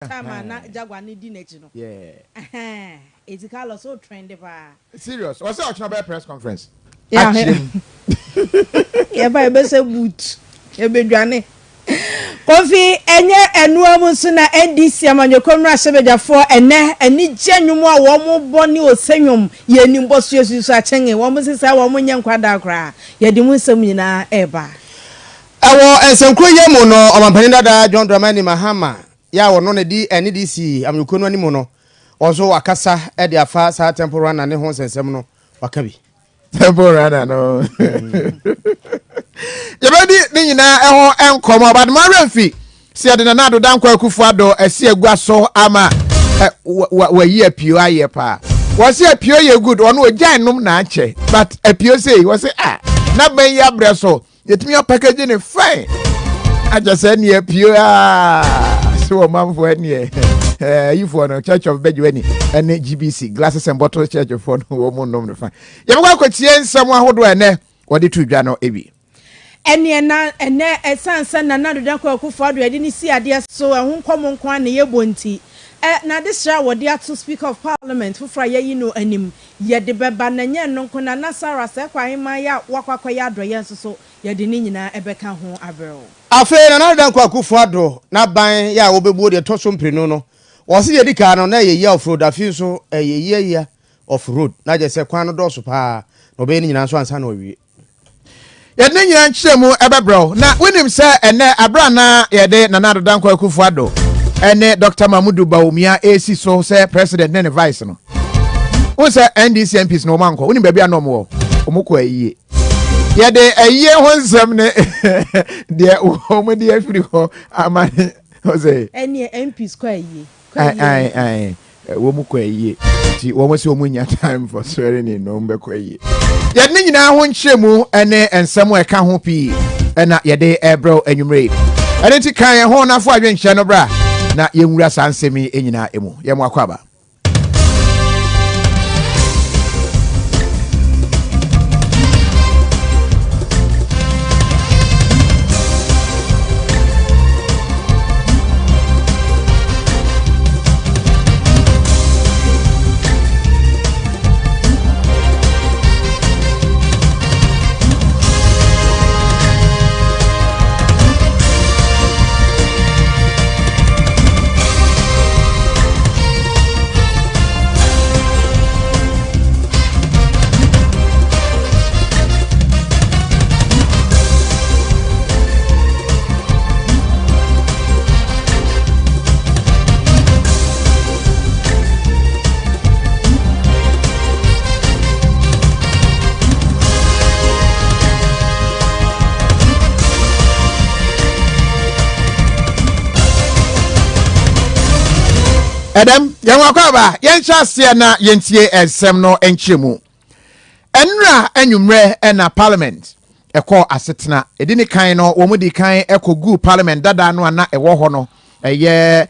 time na Jaguar ni di nechi no. Yeah. It's Carlos so trend ba. Serious. What's the press conference? Yeah. Yeah, ba say boot. E be dwane. Kofi enye enuamu so na NDC amanyokomra sebejafo eni gyenwum a wo mo boni osenwum ye nimboso yesu achenge wo mo sisa wo mo nyankwada kra ye di munsem nyina eba awo ensenkro ye mu no omampani dada John Dramani Mahama ya wo no ne di NDC amyokonu ani mu no ozo wakasa e de afa sa temporal na ne ho sensem no wakabi temporal no yebedi ni nyina eho enkomo bad maremfi si ade na do dan kwa akufu ado esi agua so ama wa yi apio aye pa wasi apio ye good ono ojan num na ache but apio say wasi na ban ya breso yetimi package ni fine aja say ni apio so mamfo ani you for no Church of Bedwani and GBC glasses and bottles church of for no mo nom fine ye kwa kwatie nsam ahodo ene wode tu dwa no ebi ene esansa na nado dan kwa kufa do ade ni si ade so ahun komo nko an ye bonti na this year wode ato speaker of parliament fufra ye no anim ye de beba na nye no nko na Nasara se kwa hima ya wakwakwa ya adoye so ye de ni nyina ebeka ho abrel afe na nado dan kwa kufa do na ban ya wo bebu de to so mprenu no wo se ye dika no na ye ye off road afi so ye ye off road na je se kwan no do so pa no be ni nyina so ansa na owie yedne nyina nkyeremu ebebro na wenim se ene abra na yede na nado dan kwa akufu ado ene Dr. Mamudu Bawumia AC so se president ne vice no won se NDC MPs no manko wenim bia no mo omukọ ayiye yede ayiye ho nsem ne de omo de afiri ho amane o se ene MPs kwa ayiye ai wo mukọ ayiye ti wo mo se wo munya time for swearing no mbekọ ayiye yedne nyina ho nkyeremu ene ensem eka ho pi ena yede ebro anwumre ene ti kan ho na fo adwenhye no bra na yenwura sansemi enyina emu ye mo akwaba Adam yanwakwaba yenchase na yentie esem no enchemu enra anwumre na parliament ekọ asetena edini kan no wo mudi kan ekogu parliament dada no na ewo ho no eye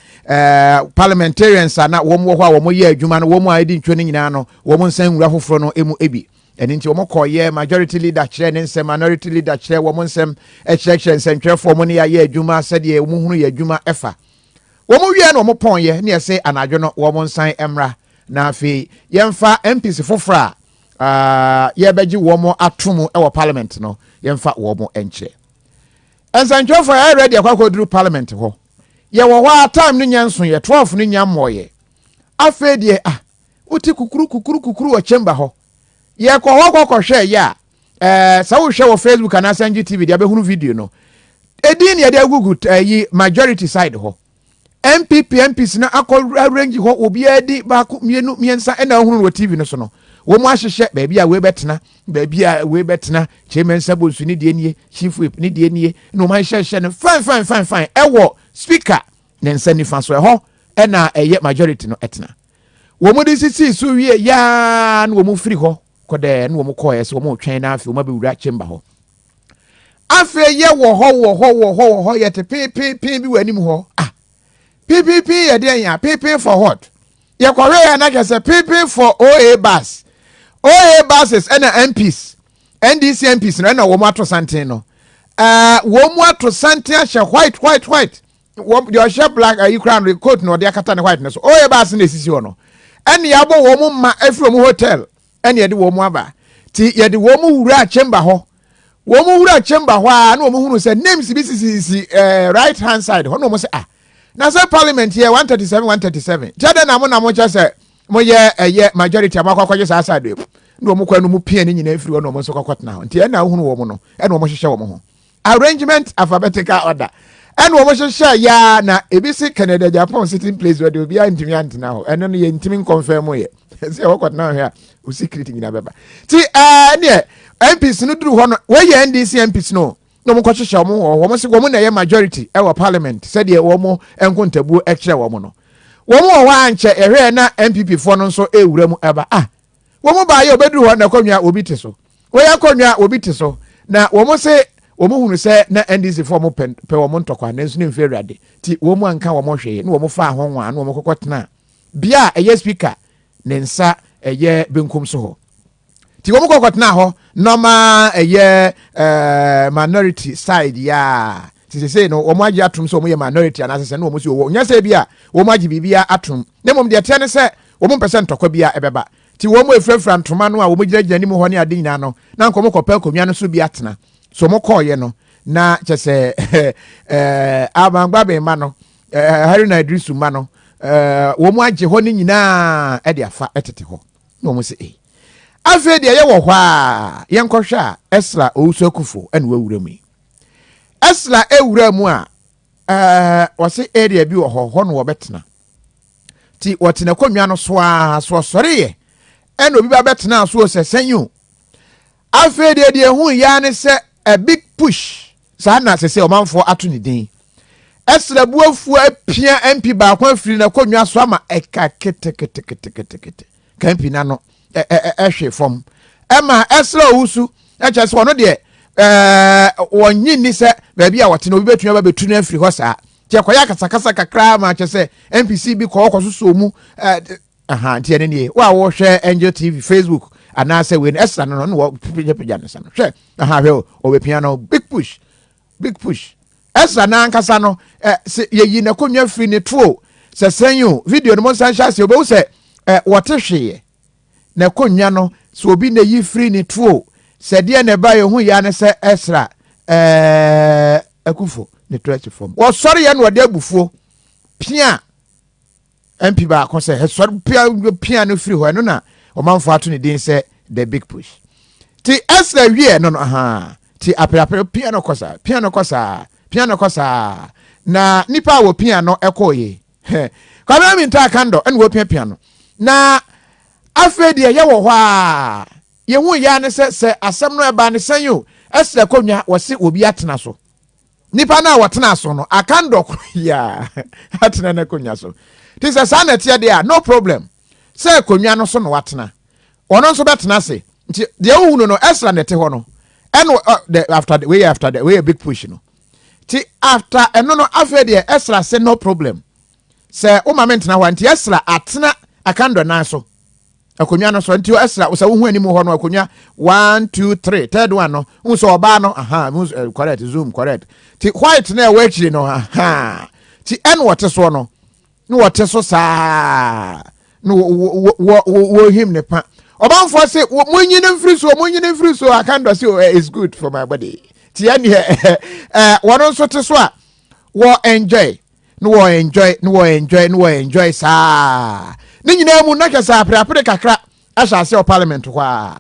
parliamentarians na wo mo ho a wo mo ye adwuma no wo mo adi ntwe nyina no wo mo nsan nwura foforo no emu ebi eni nti wo mo kọ ye majority leader kire ne nsem minority leader kire wo mo nsem kire nsentwefo mo ne ya ye adwuma sede wo mo hunu ye adwuma efa womo wie na womo pon ye na yese anadwo no womo nsan emra na afi yemfa MPs fofra ye beji womo atomu e wo parliament no yemfa womo enche ensancho for I ready akwakoduru parliament ho ye wo wa time no nyanso ye 12 no nyamoye afi de uti kukuru wo chamber ho ye ko ho hwe ya sa wo hwe wo Facebook na Sanji TV de abehunu video no edin ye de agugu yi majority side ho MPs na arrange ho obi adi ba mienu miensa ena hunu wo TV no so no wo mu ahyehye ba bia we betena chairman sabonsu ni de nie chief whip ni de nie no man hyehye no fine ewo speaker ne nsa nifa so ho ena eye majority no etena wo mu de sisi so wie ya no wo mu free ho kode no wo mu koye so wo mu twen na afi wo ma be wura chamber ho afi ye wo ho ye te pin bi wanim ho PPP ye dey ya PP for what? Ye kware ya na kese PP for OA bus. OA buses and MPs. NDC MPs na wo mato santen no. Wo mu ato santen ahye white. the share black you crown coat no de akata ne whiteness o ye ba se na sisi no ene ya bo wo ma afro mu hotel ene ye de wo mu aba ti ye de wo mu wura chamber ho wo mu wura chamber ho a na wo mu hunu se names bi sisi right hand side ho no mo se na say parliament here 137 jade na mo cha se mo ye majority amakwakwje sa side no mo kwa no mu pia ni nyina afiri no mo so kwakotna nti ena hunu wo mo no ena wo mo hwehwe wo mo ho arrangement alphabetical order ena wo mo hwehwe ya na ebisi Canada Japan sitting place where they be antimi antina ho ena no ye ntimi confirm ye se wo kwotna ho ya o secret nyina beba ti ne MPs no duru ho no we ye NDC MPs no mo kwahwehwe wo mo se wo mo na ye majority e wo parliament said ye wo mo enkontabu e kire wo mo no wo mo wa anche ehwe na MPP fo no nso ewura mu eba wo mo ba ye obeduru ho na konwa obi te so wo ya konwa obi te so na wo mo se wo mo hunu se na NDC fo mo pe wo mo ntokwa na nso ne mfe awurade ti wo mo anka wo mo hwe na wo mo fa ho nwa na wo mo kokotena bia eye speaker ne nsa eye benkum so ho ti wo mo kokotena ho normal eye minority side ya ti se no wo mo agi atum so wo mo ye minority anase na wo mo si wo nya se bia wo mo agi bibia atum ne mom de te ne se wo mo percent tokwa bia ebeba ti wo mo efrefra ntoma no a wo mo gina ni mo ho ne ade nyina no na nko mo kopel konwa no so bi atena so mo koye no na chese abangba be ma no hari na idrisu ma no wo mo age ho ni nyina e de afa etete ho no mo se afi de ye wo hwa ye nkohwe a Esra Owusu Akufo ene wawura mu Esra ewura mu a wo se area bi wo ho no wo betena ti wotena konwa no so sore ye ene obi ba betena so sesenyu afi de hu ya ne se a big push sana se omanfo ato ni din Esra buafu apia MP ba kwa afiri na konwa so ama eka kete kampi na no ehwe fom ema Esra Owusu eche se wono de wonyi ni se ba bia wote no obi betua ba betu na afiri ho saa tie kwaya kasakasa kakra ma che se NPC bi ko soso mu tie ne nie wa wo hwe Angel TV Facebook anase we Esra no no pija no sano hwe hwe o be piano big push Esra na ankasa no ye na konwa free ne tuo se senyu video no mo san sha se obe wo se wote hwe na konwa no so obi na yi free ne tuo se de na ba ye hu ya ne se Esra Akufo ne trust form wo sori ye no de abufuo pia MP ba ko se sori pia no free ho no na o manfo ato ne din se the big push ti Esra wie no ti apre piano kosa na nipa wo piano ekoye kwa mi nta kando en wo piano na afedi ye wo hwa ye hu ya ne se asem no eba ne sanyo Esra konwa wo se obi atena so nipa na watena so no akando ya atena na konwa so ti se sana tie de no problem se konwa no so no watena ono nso betena se nti de hu no Esra nete ho no and after the way a big push no ti after no after the Esra say no problem say o moment na wanti Esra atena akando na so akonwa no so nti Esra wo say wo hu ani mu ho no akonwa 1 2 3 third one no wo so oba no correct zoom correct ti white na we chiri no ti en wote so no no wote so saa no wo him ne pa obanfo say munyine free so I can't say it's good for my body ti ani wono so te so a wo enjoy sa ni nyina mu na kasa apre kakra asha se o parliament kwa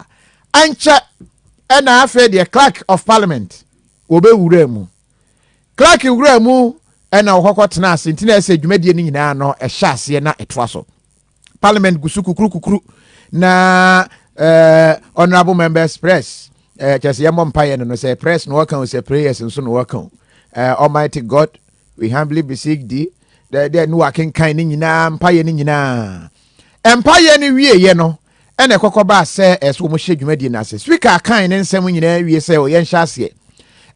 anche na afa de clerk of parliament wo be wura mu clerk wura mu na okokotena ase ntina ese dwumadie ni nyina no ehya ase na etoa so parliament gusu kukuru na honorable members press just yamom paye no say press no work say prayers nso no work Almighty God we humbly beseech thee there no working kind ni nyina mpaye ni nyina empaye ni wie ye no ene kokoba se eso mo hwedwumadi na se speaker kan ne nsem nyina wie se o ye nhya ase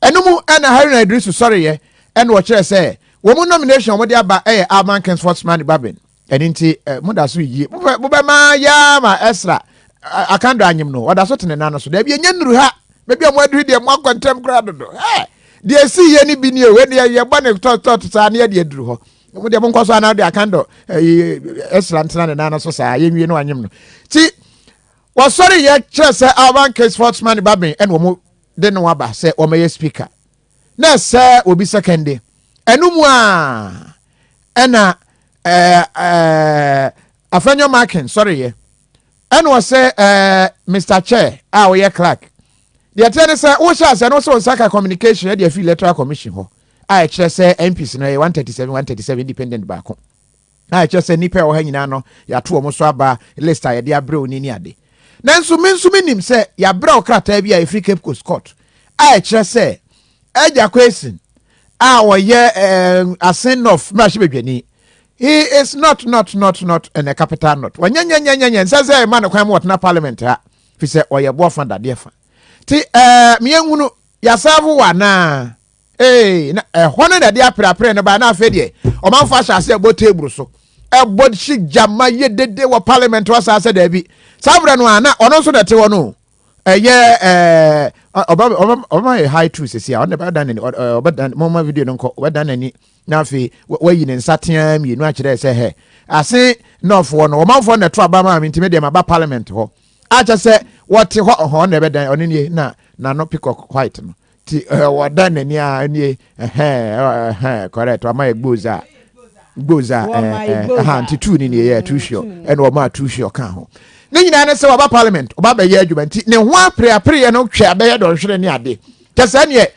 enumu ene Harry na Idrisu sorry ye ene wo kire se wo mu nomination wo de aba Arman Sportsman Babin eninti mudaso yi bo ma ya ma Esra akando anyim no wadaso tene na no so da bi enye nuru ha be bi mo aduru de mo akwantem kra dodo de si ye ni bi ni we de ye ba ne tot sa na de aduru ho mo de mo nkoso ana de akando excellent na so sa ye nwie no anyem no ti was sorry ye kire se Alban case sportsman babin en wo mo de no aba se o meye speaker na se obi second day enum a ena Afenyo Markin sorry ye and was say Mr. Chair we ye clerk the attorney say wo sha say no so saka communication dey feel electoral commission ho I kire say MPs no 137 independent back I just say nipa wo ha nyina no ya to mo so aba list a ye dey abre oni ni ade nanso nim say ya bra okrata bia Free Cape Coast Court I just say eja question wo ye asin of mashibedwani he is not in a capital not wanya say man kwan what na parliament ha fi say oye bo fanda de fa ti me yanhunu ya savu wa na na hono da de aprapre no ba na afa de o man fa sha say bo table so e bod shi jama ye dede wo parliament wa sa say da bi sabra no ana ono so da te wono Obama high two sisi a on never done any obadan mama video no nko obadan ani na afi wayi ne nsateam yenu a kire se he ase nofo no omanfo na to aba ma ntime de ma ba parliament ho a che se what ho na be dan oni ni na no peacock white no ti wadan ani a ni correct ama egboza anti two ni ye too sure and o ma too sure kan ho ne nyina ne se wa ba parliament oba ba ye adwuma nti ne ho apre no hwe abaye don hwere ne ade tese ne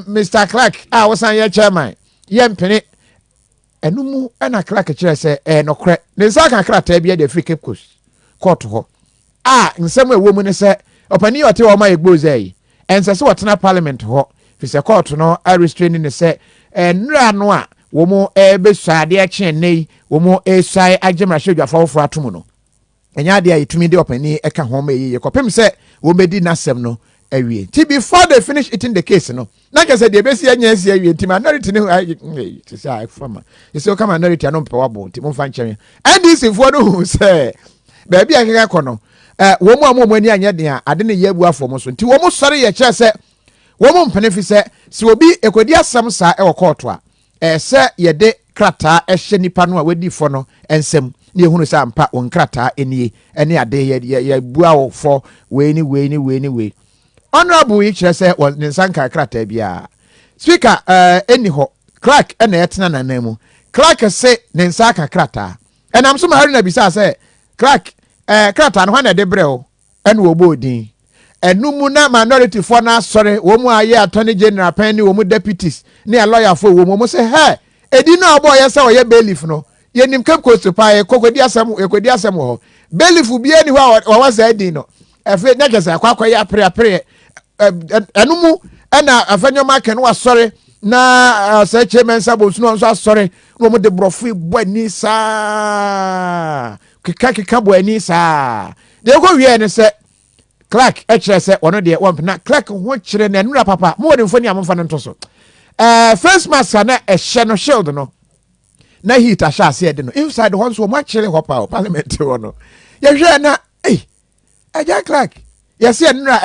Mr. Clark was on your chairman ye mpene enumu na Clark kire se nokre ne nsa kan krata bia de Free Cape Coast court ho nsem ewo mu ne se opani ote o ma egboza yi ense se wotena parliament ho fi se court no a restraining ne se nra no a wo mo besuade a chen nei wo mo esai agemra hwedwafo fo atomu no enya de ayetumi de opani eka ho ma yeye kopem se wo medi nasem no awie ti before they finish eating the case no na kese de besi anya si awie ti minority ne ti say fama you say come minority no pe wabo ti mo fa nchen NDC fo no hu say ba bia keka kono wo mo amomo ani anya de a ade ne yabu afo mo so ti wo mo sore ye kire se wo mo mpene fi se si obi ekodi asem sa e wo court a se ye de krata ehye nipa no a wadi fo no ensem ne ehunu sa ampa won krata enie ene ade ye bua wo fo we ni honorable you say was Ninsanka krata bia speaker eni ho Clark na etena nanamu Clark say Ninsaka krata and I'm so married na bisa say Clark krata no na de breo ene obodin enumu na minority for na sorry wo mu aye attorney general pen ni wo mu deputies ni a lawyer for wo mu say hey edi no obo ye say oye bailiff no ye nim Cape Coast pa ye kokodi asem ho bailiff bi eni ho wa say edi no efe na kesa akwa ya pre enumu na Afenyo Markin wa sorry na say chairman sabo suno so sorry no mo de brofu bo ani sa kika bo ani sa de ko wie ne se Clark kire se wono de won na Clark ho kire na nura papa mo de mfoni amfa no ntoso first mask na ehye no shield no na heat a sha se de no inside one so mo kire ho pa parliament wono ye hwe na aja Clark yes nura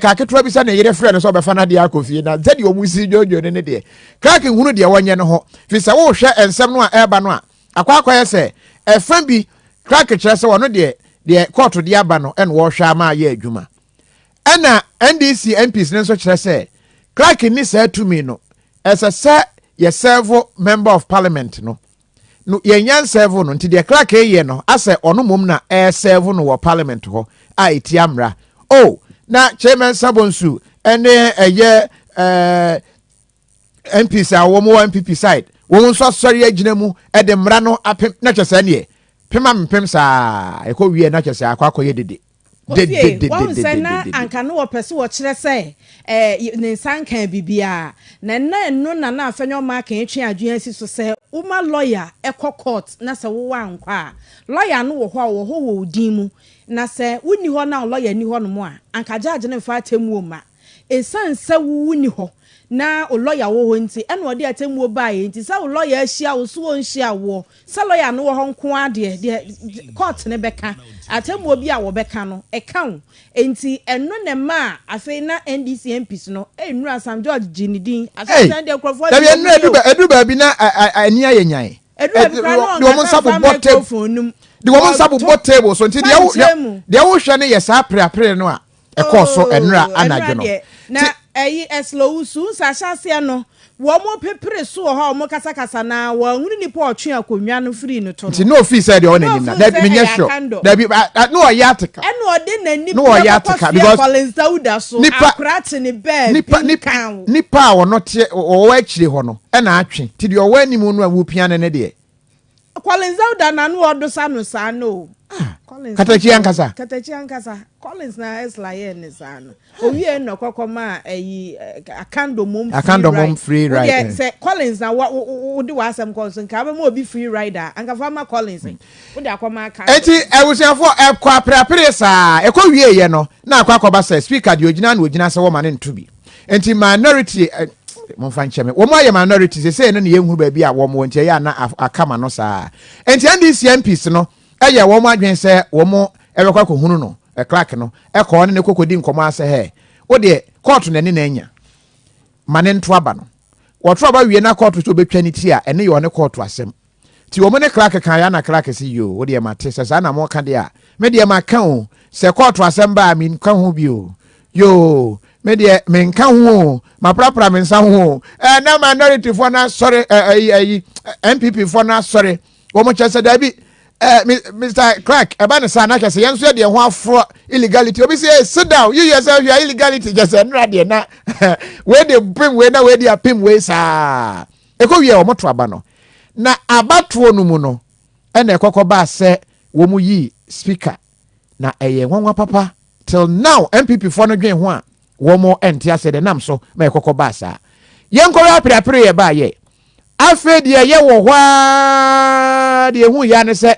ka ketwa bi sa na yere frɛ no so be fa na de Kofi na zedi o musi jojo ne de Clark hunu de wonye no ho fi se wo hwɛ ensɛm no a eba no a akwa ye se efan bi Clark kire se wono de court de aba no en wo hwɛ ama ye adwuma ena NDC MPs ne so kire se Clark ni sa tumi no se ye serve member of parliament no yenyan serve no nti de Clark ye no ase ono mom na serve no wo parliament ho a etiamra na chairman Sabonsu ene MPs a wo mo MPP side wo nso sorry agina mu e de mra no apem na kyese ne pema mpem saa e ko wie na kyese akwakoye dede wọ́n sẹ́ na anka no wọ́pẹ̀sí wọ́n kyerẹ́ sẹ́ ne nsankan bibia na nnu na Afenyo Markin etwe adwene si so sẹ́ uma lawyer ekọ court na sẹ́ wo wa nkwa lawyer no wo ho wo din mu na sẹ́ wuni ho na lawyer ni ho no mo a anka judge ne fa temu o ma esan sẹ́ wuni ho na o lawyer wo nti ena odi atemwo bae nti sa o lawyer ahia wo so onhia wo sa lawyer no wo ho nko ade de court ne beka atemwo bi a wo beka no e kan nti eno ne ma afei na NDC MPs no enura Sam George Jinidin asase de krofo da bi edu ba bi na ani ayenyan de wo sabu bottle de wo sabu bottle so nti de wo hwe ne yesa aprapre no a e koso enura anadwo no na eslow su sa hyase no wo mo pepere so ho mo kasa na wo hunu ni po otwe akonwa no free no to nti no fee said the one na da bi nya sure da bi no o yatika eno ode nani no o yatika because Collins Dauda so akrate ne bed nipa a wono te wo akire ho no e na atwe ti de o wa animu no a wo pia ne de Collins Dauda na no odo sa no sa no Katachi ankasa Collins na esla ye ne sa no owie no kokoma akando mom free rider yeah say Collins na wo de wasam konso nka ba mo obi free rider anka fama Collins wo de akoma akando enti ewusiafo ekwa aprapre sa ekwa wie ye no na akwa akoba say speaker de ogina na ogina se wo ma ne ntobi enti minority mo fa ncheme wo mo aye minority say no ne yenhuru ba bi a wo mo ntia ya na akama no sa enti NDC MPs no eye wo mo adwen se wo mo ebekwa ko hunu no clerk no ekọ ne kokodi nkomo ase he wo de court na ne na anya mane nto aba no wo tro aba wie na court so betwa ni ti a ene ye one court asem ti wo mo ne clerk kan ya na clerk si yo wo de ma te se na mo ka de a me de ma kan o se court asem ba mi kan ho bi o yo me de me nkan ho ma prapra me nsan ho na minority for na sorry MPP for na sorry wo mo chese da bi Mr. Crack, about the son, I can say, and so the one for illegality. We say, sit down, you yourself, you are illegality, just a radio now. Where they bring, where they are pim ways are. Eko ye omo trabano. Na abatwo no mu no, and a cocoba say, womu yi speaker. Na eye wanwa papa, till now, MPP for no drain one. Womo entia said the nam so, me cocoba sa. Yen kora pre ba ye. Afred ye wo wa de hu ya ne se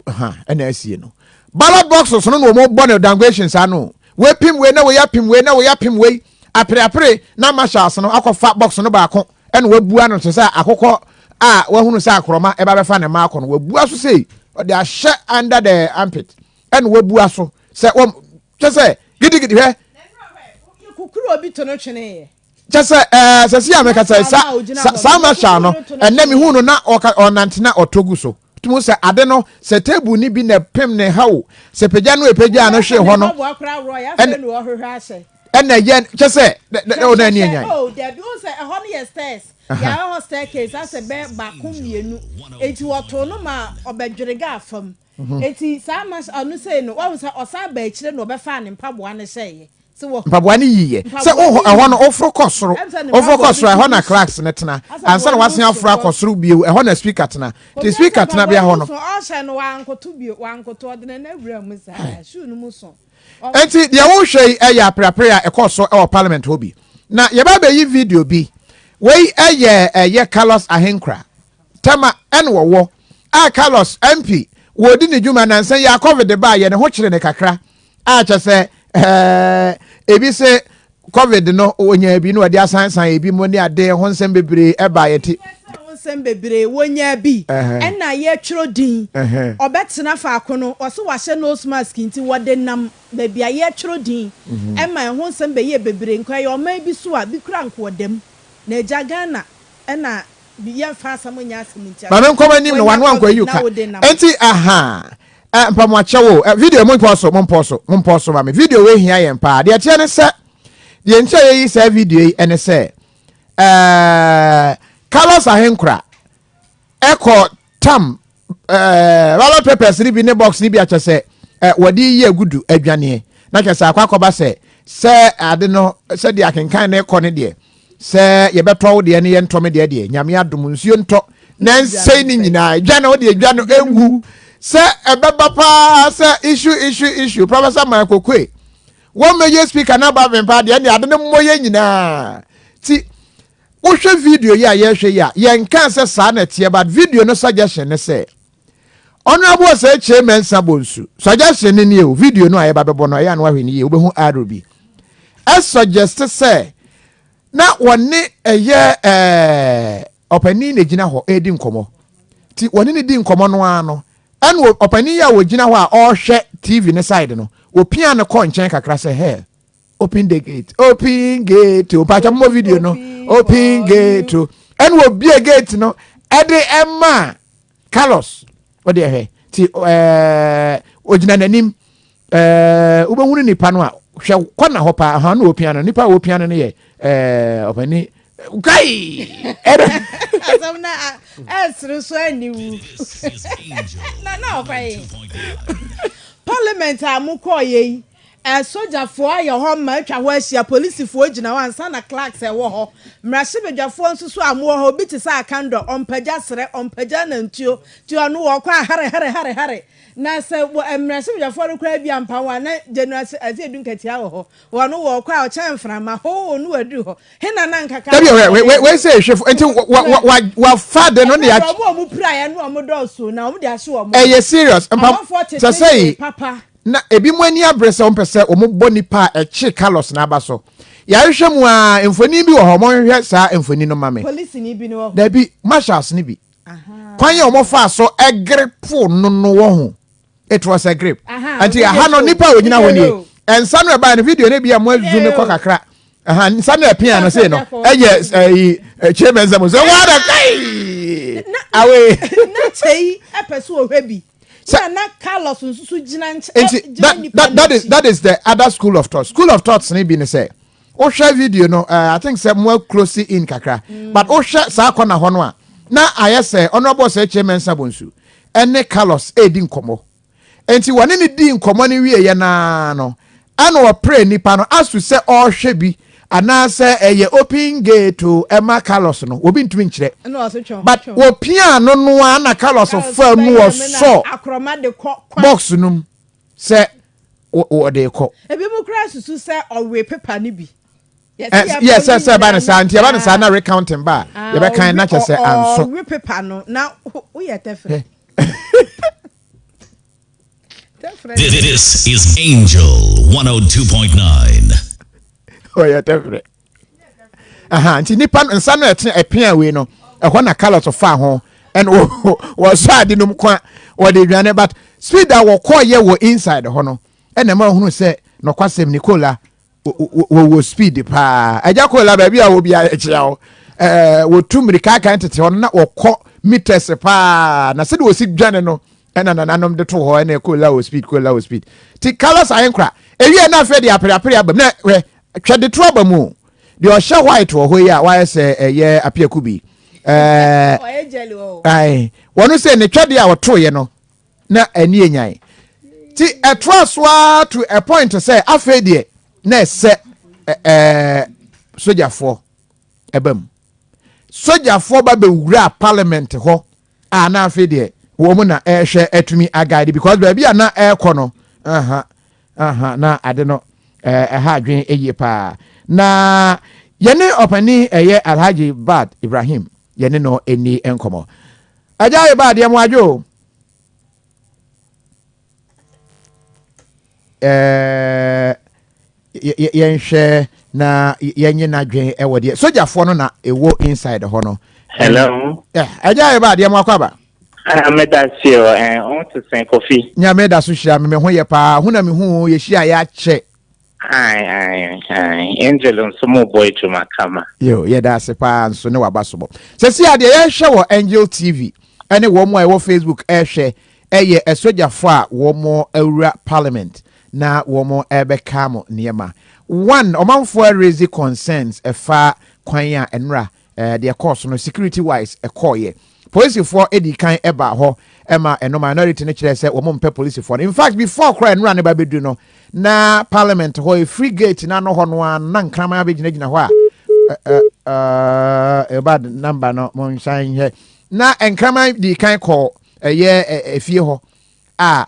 na asie no ballot boxes no mo bonus downgradations ano we pim we na we ya pim we na we ya pim we apre na marshals no akofa box no ba ko ena we bua no se akokọ a we hunu se akroma e ba be fa ne ma akọ no we bua so sei they are shut under the armpit ena we bua so se se gidi he kukuru obi to no twene just say America say sa marshal no ena mi hunu na onantina otogu so tumu se ade no se table ni bi na pem ne hawo se pagya no epagya na hwe ho no ena yen chese o na ni enyan oh there be say e ho no stairs ya ho staircase as be bakum mienu enti woto no ma obedwerega afam enti sa mas anu say no wo say osa ba akire no obefa ne mpaboa ne sey mpaboani yiye se ehọ no ofro kosoro ehọ na clerks netena ansa na wasen afro akosoro bio ehọ na speaker tena the speaker tena bia ho no so all shine wankoto bio wankoto odene na awura mu sa shoe no mu so enti de wo hwe eya prapra ekoso e parliament obi na ye ba yi video bi we eye Carlos Ahenkra tema en wo Carlos MP wo di ne dwuma na nsan ya covid ba ye ne ho kire ne kakra a chese ebi se covid no onya bi no de asansan ebi mo ne ade ho nsem bebre e ba yeti nsem bebre wonya bi na ye twiro din obetena fa akono oso wa hye nose mask nti wode nam ba bia ye twiro din e ma ho nsem be ye bebre nkwa ye o ma bi so a bi kura nko dem na eja Ghana na bi ye fa samonya asemintia ma men koma nim no wan wan kwa yuka enti mpamoachewo video mo poso ma me video we hia yen pa de tie ne se de ntia yi se video yi ene se Carlos Ahenkra eko tam ballot papers ni bi ne box ni bi ache se wodi yi agudu adwane na ke se akwakoba se ade no se de akenkan na eko ne de se ye beto wo de ne ye ntome de nyame adom nsuo nto na nsei ni nyina adwane wo de adwane engu se ebeba pa se issue Professor Michael Kwe one major speaker na ba vempa de ade ne moye nyina ti wo hwe video ya ye hwe ya ye nkan se sa na tie but video no suggestion ne se honorable say chairman sabonsu suggestion ni e video no aye ba bebo no ya na hwe ni ye wo be hu arobi as suggest say na wone eye opani na gina ho edi nkomo ti wone ne di nkomo no ano anu opani ya wo gina ho a ohwe TV ne side no opia ne ko nchen kakra se he open the gate o pa chamo video no open gate anu obi gate no ede emma Carlos what dey he ti ogina nanim ubehunu nipa no a hwe kwana ho pa ha no opia no nipa opia no ye opani Guy, Asam na esru so aniwu. Na okay. Parliament amukọ ye. Sojafo aye ho ma atwa ho ahia policefo gina wansa na clerks e wo ho. Mrahebedwafo nso so amoho ho bi te sa akando ompaja sere ompaja na ntuo. Ti onu wo kwa hare. Na se mrahebedwafo no kwa bi ampa wa na January azedun katia wo ho. Wonu wo kwa o chamframa ho onu adu ho. He na nkaka. We say hwefo enti wa father no ne ya. Omo praye no omo do so na omo de ase omo. Eh serious. Say papa. Na ebi mu ani abrese on pese o mo boni pa eche Carlos na abaso ya hwehwe mu a emfoni bi wo ho mo hwehwe sa emfoni no mame police ni bi no da bi marshals ni bi kwan ya o mo fa so egrepo no wo ho it was a grip anti aha no nipa onyina woni ensa no e ba no video ne bi a mo zoom ko kakra nsa no Appiah no say no eye chairman zamo so wa da kai awe na chei epeso ohwe bi na Carlos nsusu gina that is the other school of thoughts ni bi ne say o share video no I think say more closely in kakra but o share sa kona ho no a na ayese honorable say chairman sabonsu ene Carlos edi nkomo enti wone ne di nkomo ne wie ye na no ana o pray nipa no as to say o hwe bi ana say eye open gate to Emma Carlos no obi ntumi nkyere but opia no no ana Carlos fa no so box num say o de ko ebi mu kra susu say owe paper ni bi yes sir ba na santi ba na sa na recounting ba ye be kan na che say anso owe paper no na wo ye tefre. This is Angel 102.9. Oh yeah, definitely. Nti nipa nsa no ete Appiah we no ehọ na Carlos fa ho and was sad num kwa or the dwane but speed that wo call ye wo inside ho no and na ma hunu say no kwasem Nicola wo speed pa aja kola ba bia wo bia ekia wo tumrika kan tete ho na wo kọ meters pa na se de wo si dwane no ena na nanom de to ho na kola wo speed ti Carlos ayenkra ewie na fe de apere abam na twede trouble mu de o hye white wo ho ya wa say eye Appiah Kubi ai wonu say ne twede a woto ye no na ani enyan ti etroswa to a point to say afede na se sojafo ebam sojafo ba be wura parliament ho na afede wo mu na hwe atumi agade because ba bia na ekono na ade no ha adwen eye pa na yene opani eye Alhaji Bad Ibrahim yene no eni enkomo ajaye bad ye mo adwo yenhwe na yenye na adwen e wode sojafo no na ewo inside ho no hello ajaye bad ye mo akwaba Medasio on to Saint Kofi. Nya meda so hia me ho ye pa hu na me hu ye hia ya che. Ai Angel on some boy to makama. Yo ye da se pa nso ne wabasobo. Se si ade ye hwe wo Angel TV ene wo mo e wo Facebook e hwe eye esojafo a wo mo awura parliament na wo mo ebe kamo niema. One omanfo raise concerns e fa kwan ya enra the course no security wise e koye. Police for edi kan eba ho ema eno minority ne kire se wo mo mpe police for in fact before cry no ane ba bedu no na parliament ho e free gate na no ho no na nkrama abegina gina ho a bad number no mo nsan he na nkrama di kan call ye efie ho a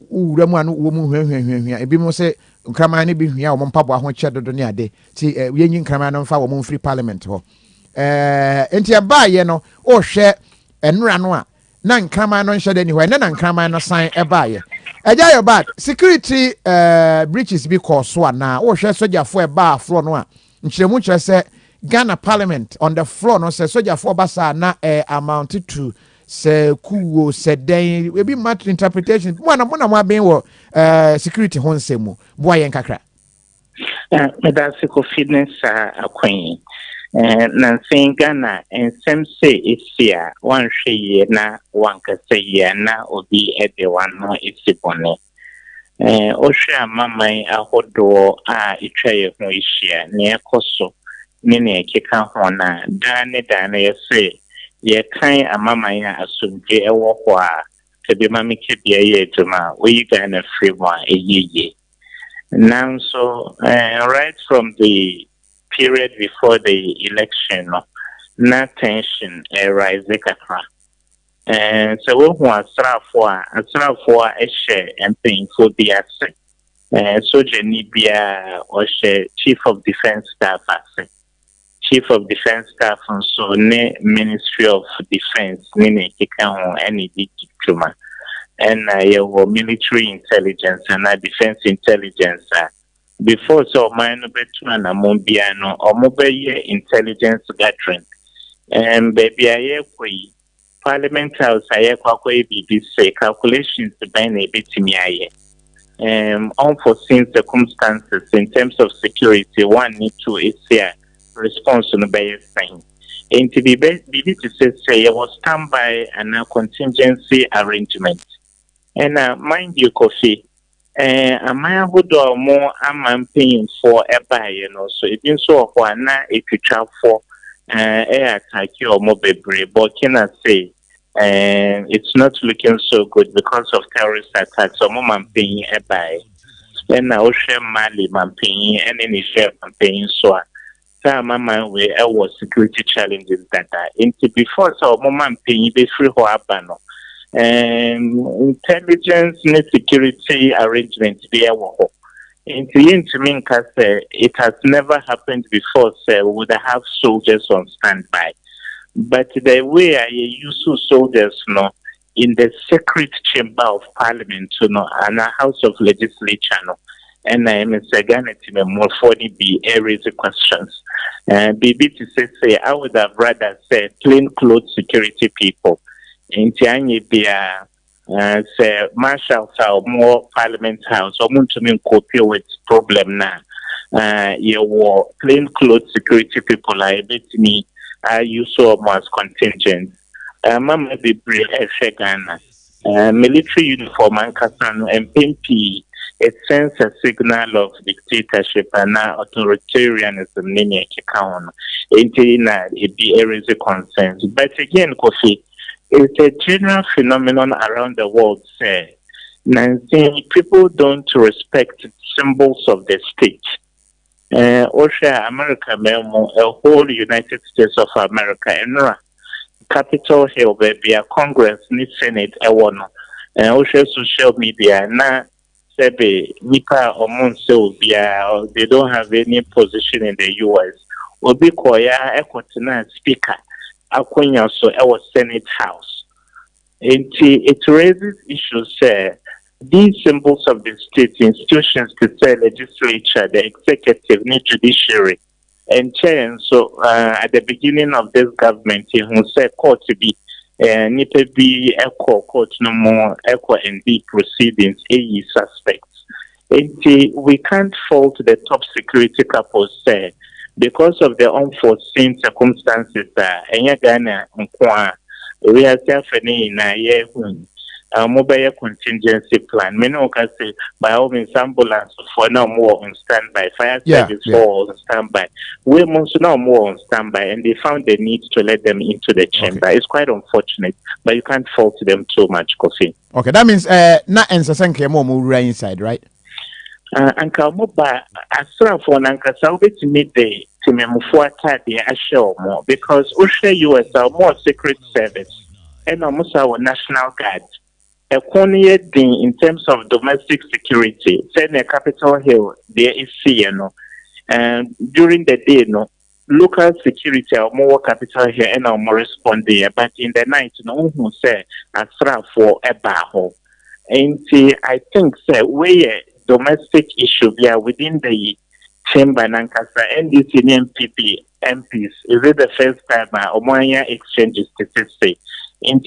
wura mu anu wo mu hwehwehwehwe ebi mo se nkrama ne bi hwia wo mo mpabo ho che dodo ne ade ti yenyi nkrama no mfa wo mo free parliament ho enti aba ye no o hwe enra no a na nkrama no nhye de ni ho na nkrama no san eba ye eja your bad security breaches bi cause so na wo hwe sojafo eba afro no a nkyeremu kyerɛ sɛ Ghana Parliament on the floor no say soldier for basa na amounted to say kuwo say den we be matter interpretation mona mo ben wo security ho nsemu boa yen kakra That's a confidence acquaint. Nancy Ghana and some say it's here. One she na one can say yeah na or be at the one no it's a bonnet. Osha mama a hot door a tray no issue near Koso. Nene keka hona dane say ye kind a mama ya assume a walk to be mammy keep ye to ma we Ghana free one a ye. Now, so right from the period before the election, no tension rise kakra. And so we want for a share and paying for the asset. So Genibia or share chief of defense staff asset. Chief of defense staff and so ne Ministry of Defense, nene kika any diploma. And your military intelligence and defense intelligence. Before so, mine betuan a mombiano or mobile intelligence gathering. And baby, I Parliament House, I be say calculations to buy a bit me. Unforeseen circumstances in terms of security, one need to is here response on the base thing. And to be to say, I was standby and a contingency arrangement. And mind you, Kofi, a man who do more I'm paying for a buy, so it's been so for now if you travel for air attack or mobile brave, but can I say it's not looking so good because of terrorist attacks, so more paying a buy. And I will share Mali, man paying, and any share paying so. Mama, we was security challenges that are into before so moment paying be free or abano. Intelligence and security arrangement there into me it has never happened before we would have soldiers on standby. But the way I use soldiers in the secret chamber of parliament and a house of legislature and I am a Ghana team more for the areas of questions. Baby to say I would have rather said plain clothes security people. In Tianye be say marshals or more parliament house or to copy with problem now. You were plain clothes security people I bet me you saw more contingent. Mama be brave Ghana. Military uniform and Kasano and PMP it sends a signal of dictatorship and authoritarianism in Kikaon. It be areas of concerns. But again, Kofi, it's a general phenomenon around the world, say. People don't respect symbols of the state. Osha America, a whole United States of America, and Capitol Hill, baby, a Congress, Senate, a one, and Osha social media, na Sebe, Nipa or Monso, they don't have any position in the US. Obi Koya, Equatina speaker. Akonya so our Senate House. It raises issues these symbols of the state institutions to say legislature, the executive, the judiciary, and chair. So at the beginning of this government, he said court to be need to be equal court no more equal and be proceedings AE suspects. We can't fault the top security couples because of the unforeseen circumstances that Ghana we are definitely in a mobile contingency plan. Many can say by all means ambulance for now more on standby, fire service for on standby. We must now more on standby, and they found the need to let them into the chamber. Okay. It's quite unfortunate, but you can't fault them too much, Kofi. Okay, that means not ensasanke more inside, right? Anka moba asra for nanka saube to meet the Timemufuata the assure more because Usha US are more secret service and almost our national guard. A corner in terms of domestic security, send a Capitol Hill there is and during the day local security are more Capitol Hill and are more respond there, but in the night who say asra for a baho. And I think where domestic issue within the chamber Nankasa NDC and MPP MPs. Is it the first time Omonia exchanges to say?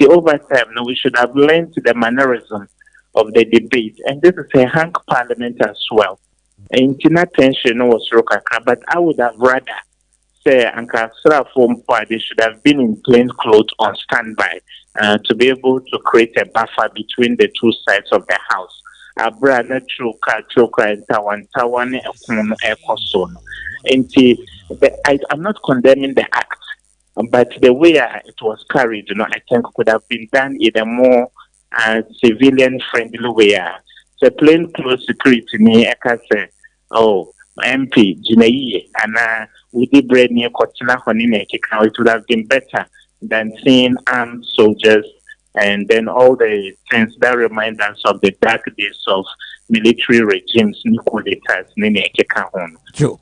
Over time, no, we should have learned the mannerism of the debate, and this is a hunk parliament as well. Not tension was rokaka, but I would have rather say Ankara form they should have been in plain clothes on standby to be able to create a buffer between the two sides of the house. Abrana choka and tawan ekoson. I'm not condemning the act, but the way it was carried, I think could have been done in a more civilian friendly way. So plain clothes security me I can say, oh MP Jinei and we did bread near Kotina Honine, it would have been better than seeing armed soldiers and then all the things that remind us of the dark days of military regimes, Nicoletas, Nene Kekahon. True.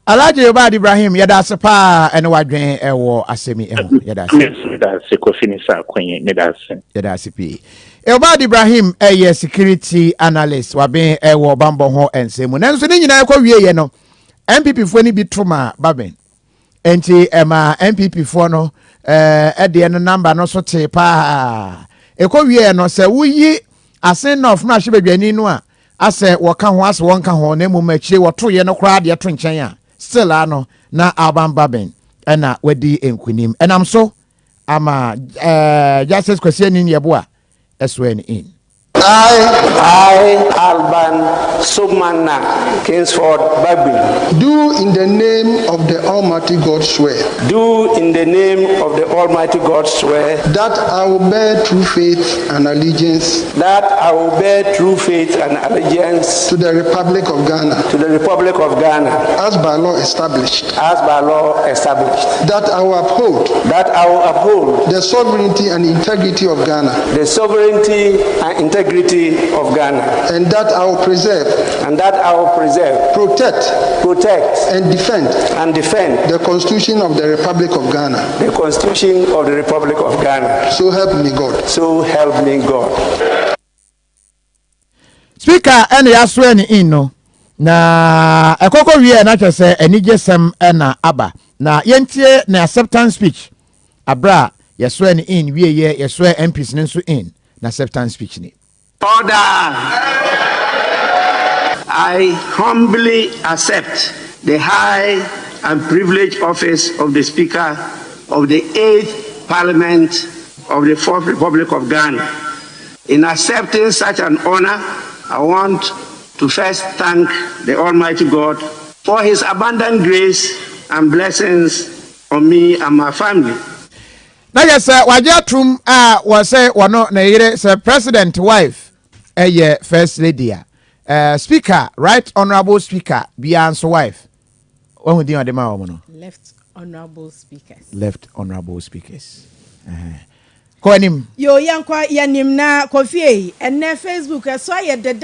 Alaji Obad Ibrahim, yada sapa and wadwen ewo asemi yada sipi. Obad Ibrahim security analyst waben ewo bambo ho ensemu. Nanso ni nyina ekwa wie ye no. MPP fo ni bi troma baben. Enti ema MPP fo no de no number no so te pa. Ekwa wie no se wuyi asen of na hwebadwani no a ase woka ho ase wonka ho na mu machire woto ye no kra de to nchen a still ano na abamba ben na wadi enkunim enam so ama justice question ni yeboa eswen in I, Alban Submana, Kingsford, Babylon. Do in the name of the Almighty God swear. Do in the name of the Almighty God swear. That I will bear true faith and allegiance. That I will bear true faith and allegiance. To the Republic of Ghana. To the Republic of Ghana. As by law established. As by law established. That I will uphold. That I will uphold. The sovereignty and integrity of Ghana. The sovereignty and integrity of Ghana. And that I will preserve. And that I will preserve. Protect. And defend. The Constitution of the Republic of Ghana. The Constitution of the Republic of Ghana. So help me God. So help me God. Speaker and yaswen in no. Na ekoko wie na twese enigesem na aba. Na yentie na acceptance speech. Abra yaswen in wie ye yaswe MPs nso in na acceptance speech ni. Order. I humbly accept the high and privileged office of the Speaker of the 8th Parliament of the 4th Republic of Ghana. In accepting such an honor, I want to first thank the Almighty God for His abundant grace and blessings on me and my family. Na yes wajatum was say wano na yire say president wife first lady speaker right honorable speaker Beyonce wife when we on no left honorable speakers ko anim yo yankwa yanim na Kofi and na Facebook so ye de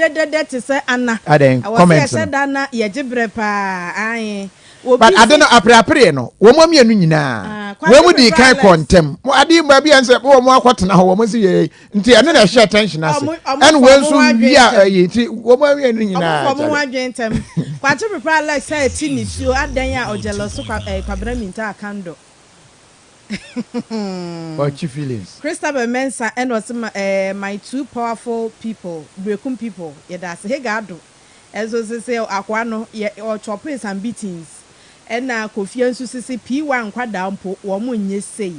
te say ana comment say na ye gibre pa ai. But I don't know apre no wo mo mienu nyina wo mu di kan kontem mo ade ma bia nse wo mo akwotena ho mo se ye nti ene na share attention ase and we so bia ye ti wo mo mienu nyina mo mo adwentem kwatu prepare like say ti ni tio adan a ojeloso kwabra minta akando what you feelings Christopher Mensa and was my two powerful people brekum people ye da se hegado ezo se akwa no ye or chopping some beatings and na Kofi nso sisi P1 kwada mpo wo mo nye sei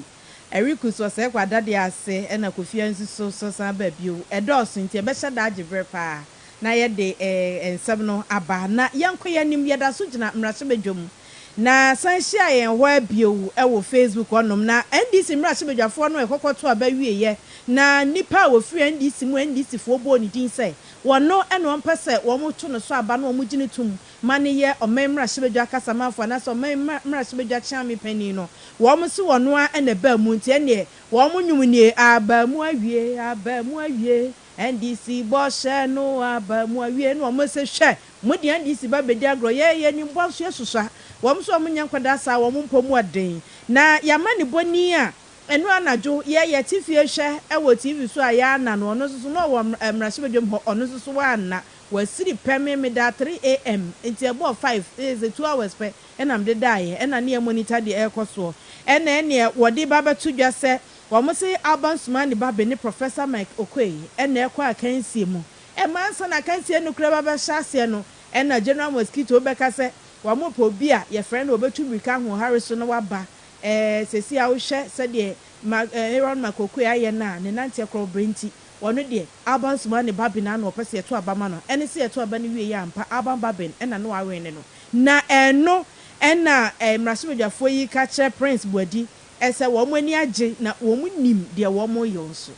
Erikus was e kwada de ase and na Kofi nso so san ba bio e dos nti e be hye da agevre pa na ye de ensem no aba na yanko yanim ye da so gina mrase bedwom na san hia ye ho abio e wo Facebook onom na NDC mrase bedwafo no e kokoto aba wie ye na nipa wo free NDC mu NDC fo bo ni din sei wono ene on pese wo mo to no so aba no mo gine tum mane ye omemra shibedwa kasamafo na so omemra shibedwa chami pani no wo mo se wono a ene ba mu nti ene wo mo nwum ni aba mu awie NDC bo she no aba mu awie no mo se hwe mo di NDC ba bedi agro ye ni bo so yesusua wo mo so mo nyankwada sa wo mo mpomu aden na yamane boni a enu anajo ye tifie hwe e wo TV so aya na no no so no wo mrashibedwam ho ono so wa na wasiri peme me da 3 am until about 5 is 2 hours pe enam de dae ena ne monitor de ekoso ena ene wode baba to dwa se wo se abansuma ne baba ne Professor Mike Okoye ena ekwa akansie mu e mansa na akansie no kura baba hyase no ena General Mosquito beka se wo mo po bi a ye friend obetu bika ho Harrison no waba sesi a wo hwe se de Aaron Makokoye aye na ne nante ekro brenti wono de abansuma ne baba na na opese eto abama no ene se eto aba ne wie ya ampa aban baben ena no awen ne no na eno ena mrasomedwafo yi ka kire Prince Bwadi ese wo mo ani age na wo mo nim de wo mo yo so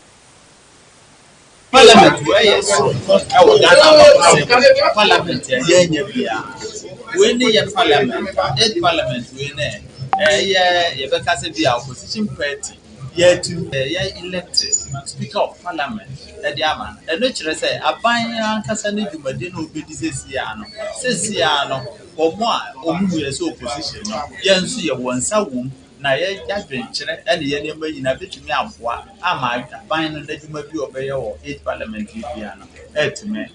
Parliament yes Parliament yeah bia we ni ye Parliament Parliament we na ye be ka se bia opposition party ye to ye elected Speaker of Parliament the ama no kire say aban ankasa ne dwumade na obedi sesia no omo a omu ye so opposition no ye nso ye wonsa wom na ye adwenkyere ene ye ne mayina betumi aboa ama aban no dadwuma bi obeye wo 8 parliament bia no etime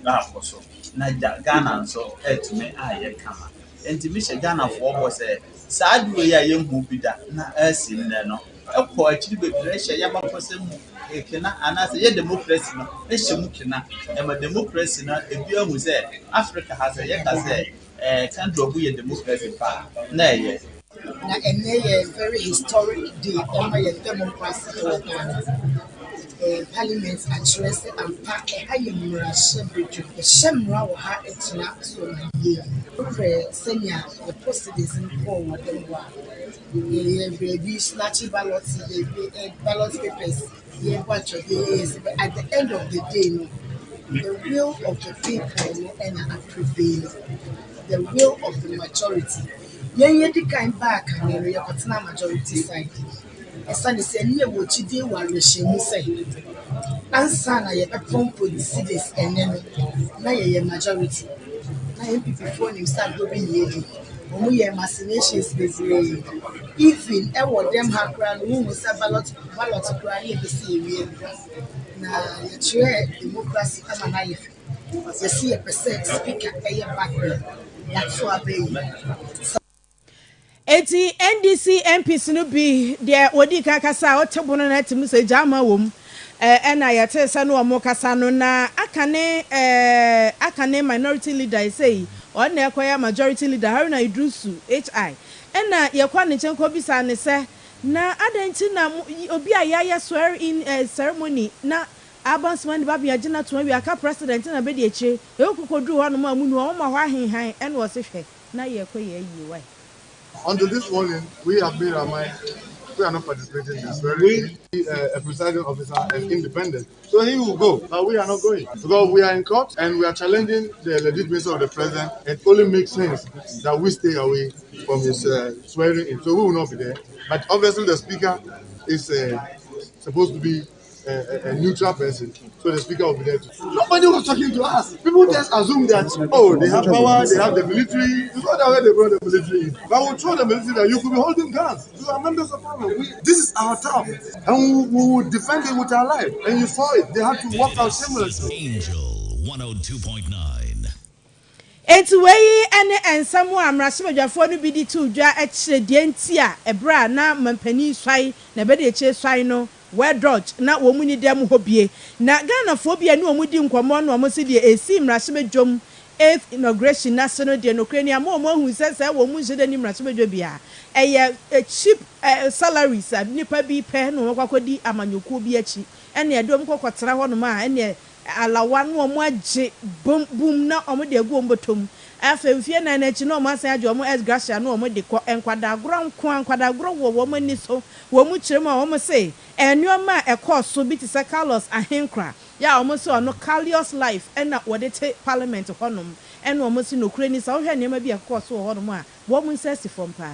afoso na Ghana nso etime aye kama entimi she Ghana fo bo se saadu ye ye hu bi da na asi nne no ekọ akiri bebre hye ya bakose mu ekena anase ye democracy no ehye mu kena ma democracy na ebi ahu se Africa has a ye ka se country obu ye democracy pa na ye na a very historic day on my democracy Parliament address and pack a high muration bridge. The Shamra will have it now so year. Senior, the posted in forward and one. Baby snatchy ballots, ballot papers, bunch of days, but at the end of the day, the will of the people and prevail. The will of the majority. Yen the kind back and we are not majority side. A son is a near what you do while the shame say. Answer na ye pump the cities and then na ye majority. Na people before him start going lady. Omo ye machinations basically. Even them have grand who was a ballot grand in the sea. Na ye try democracy as an life. You see a percent speaker back there. That's what I eti NDC MPs no bi de odi kakasa otebono na timu se jama wom na yete se no omo kasa no na akane minority leader say on na ekoya majority leader Haruna Idrusu HI na yekwa ne chenko bisa ne se na adanti na obi ayaya swear in ceremony na Abansman Babi agina to we aka president na be de eche ekukodu ho no ma munu o ma ho ahenhan na wo se hwe na yekoye yi wai. Until this morning, we have made our mind. We are not participating in this. We, a presiding officer, is independent. So he will go, but we are not going. Because we are in court and we are challenging the legitimacy of the president. It only makes sense that we stay away from his swearing in. So we will not be there. But obviously the speaker is supposed to be a neutral person. So the speaker will be there too. Nobody was talking to us. People just assume that, oh, they have power, they have the military. You know that way they brought the military in. But we'll show the military that you could be holding guns. You are members of parliament. This is our town. And we will defend it with our life. And you saw it. They had to walk out shamelessly. Angel 102.9. Enti weyi ene ensamu amrasomedwafo no bi di tu dwa ekire de ntia ebra na mampani swai na be de eche swai no we dodge na wo mu ni dem hobie na Ghana phobia ni wo mu di nkomo no mo se de esi mrasomedwom 8th inauguration national de no krania mo hu se wo mu jede ni mrasomedwo bia eye cheap salaries nipa bi pe no kwakodi amanyoku bi achi ene edom kokotra ho no ma ene alawa no omo age bum na omo de egu ombotom afemfie na na chi no omo asan age omo esgracia no omo de ko enkwadaagro nko enkwadaagro wo omo ni so wo mu kirem omo say enyoma ekoso bi ti se Carlos Ahenkra ya omo so no Carlos life ena wode te parliament honom ena omo si no kure ni sa wo hwe nema bi ekoso honom a wo mu nsasi fom pa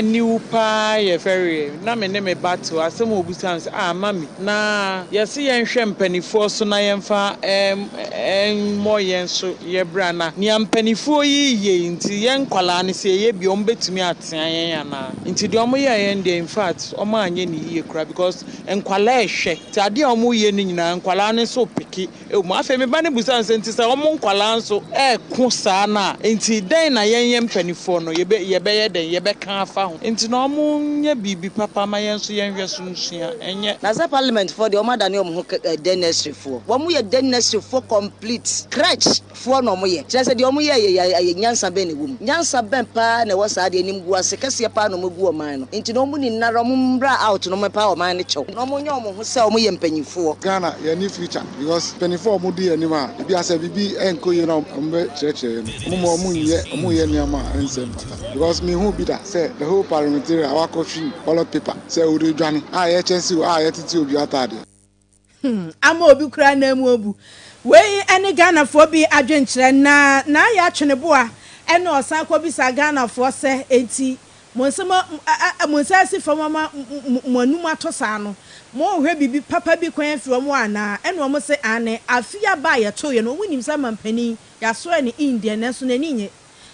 New pa ye very na me ne me battle asem obusans mami na yesi yen hwe mpanifo so na yemfa mo yen so ye brana ni mpanifo yi ye nti yen kwala ne se ye bi ombetumi atean yen ana nti de omo ye yen de in fact omo anye ni ye kura because enkwala ehwe ti ade omo ye ni nyina enkwala ne so piki mo afa me ba ne busans nti se omo nkwala nso ko sa na nti den na yen mpanifo no ye be ye den ye be kan into no munya bibi papa ma yenso yenhwe so nsua enye na za parliament for the omadane omho dentistry for wo mu ye dentistry for complete crutch for no mo ye kire de omo ye nyansa ben ewum nyansa ben pa na wo sa de anim gu ase kase pa no mo gu o man no into no mu ni naro mo mbra out no mo pa o man ne chew no mo nya omo ho se omo ye mpanyifo Ghana ye ni future because mpanyifo omo di anima bi ase bibi enko ye no mbe chire no mo ye niama ensem because me who be that say the whole parliamentary our country ballot paper say we dey dwane ye chance ye titi obi atade ama obi kura na mu obu we ene Ghana fo bi adwenkyere na ya atwene boa ene osan ko bi sa Ghana fo se enti monsa si fama monum atosa no mo hwe bibi papa bi kwan fi omo ana ene omo se ane afia ba ye to ye no wonim sa mampani ya so ene India na so na ninye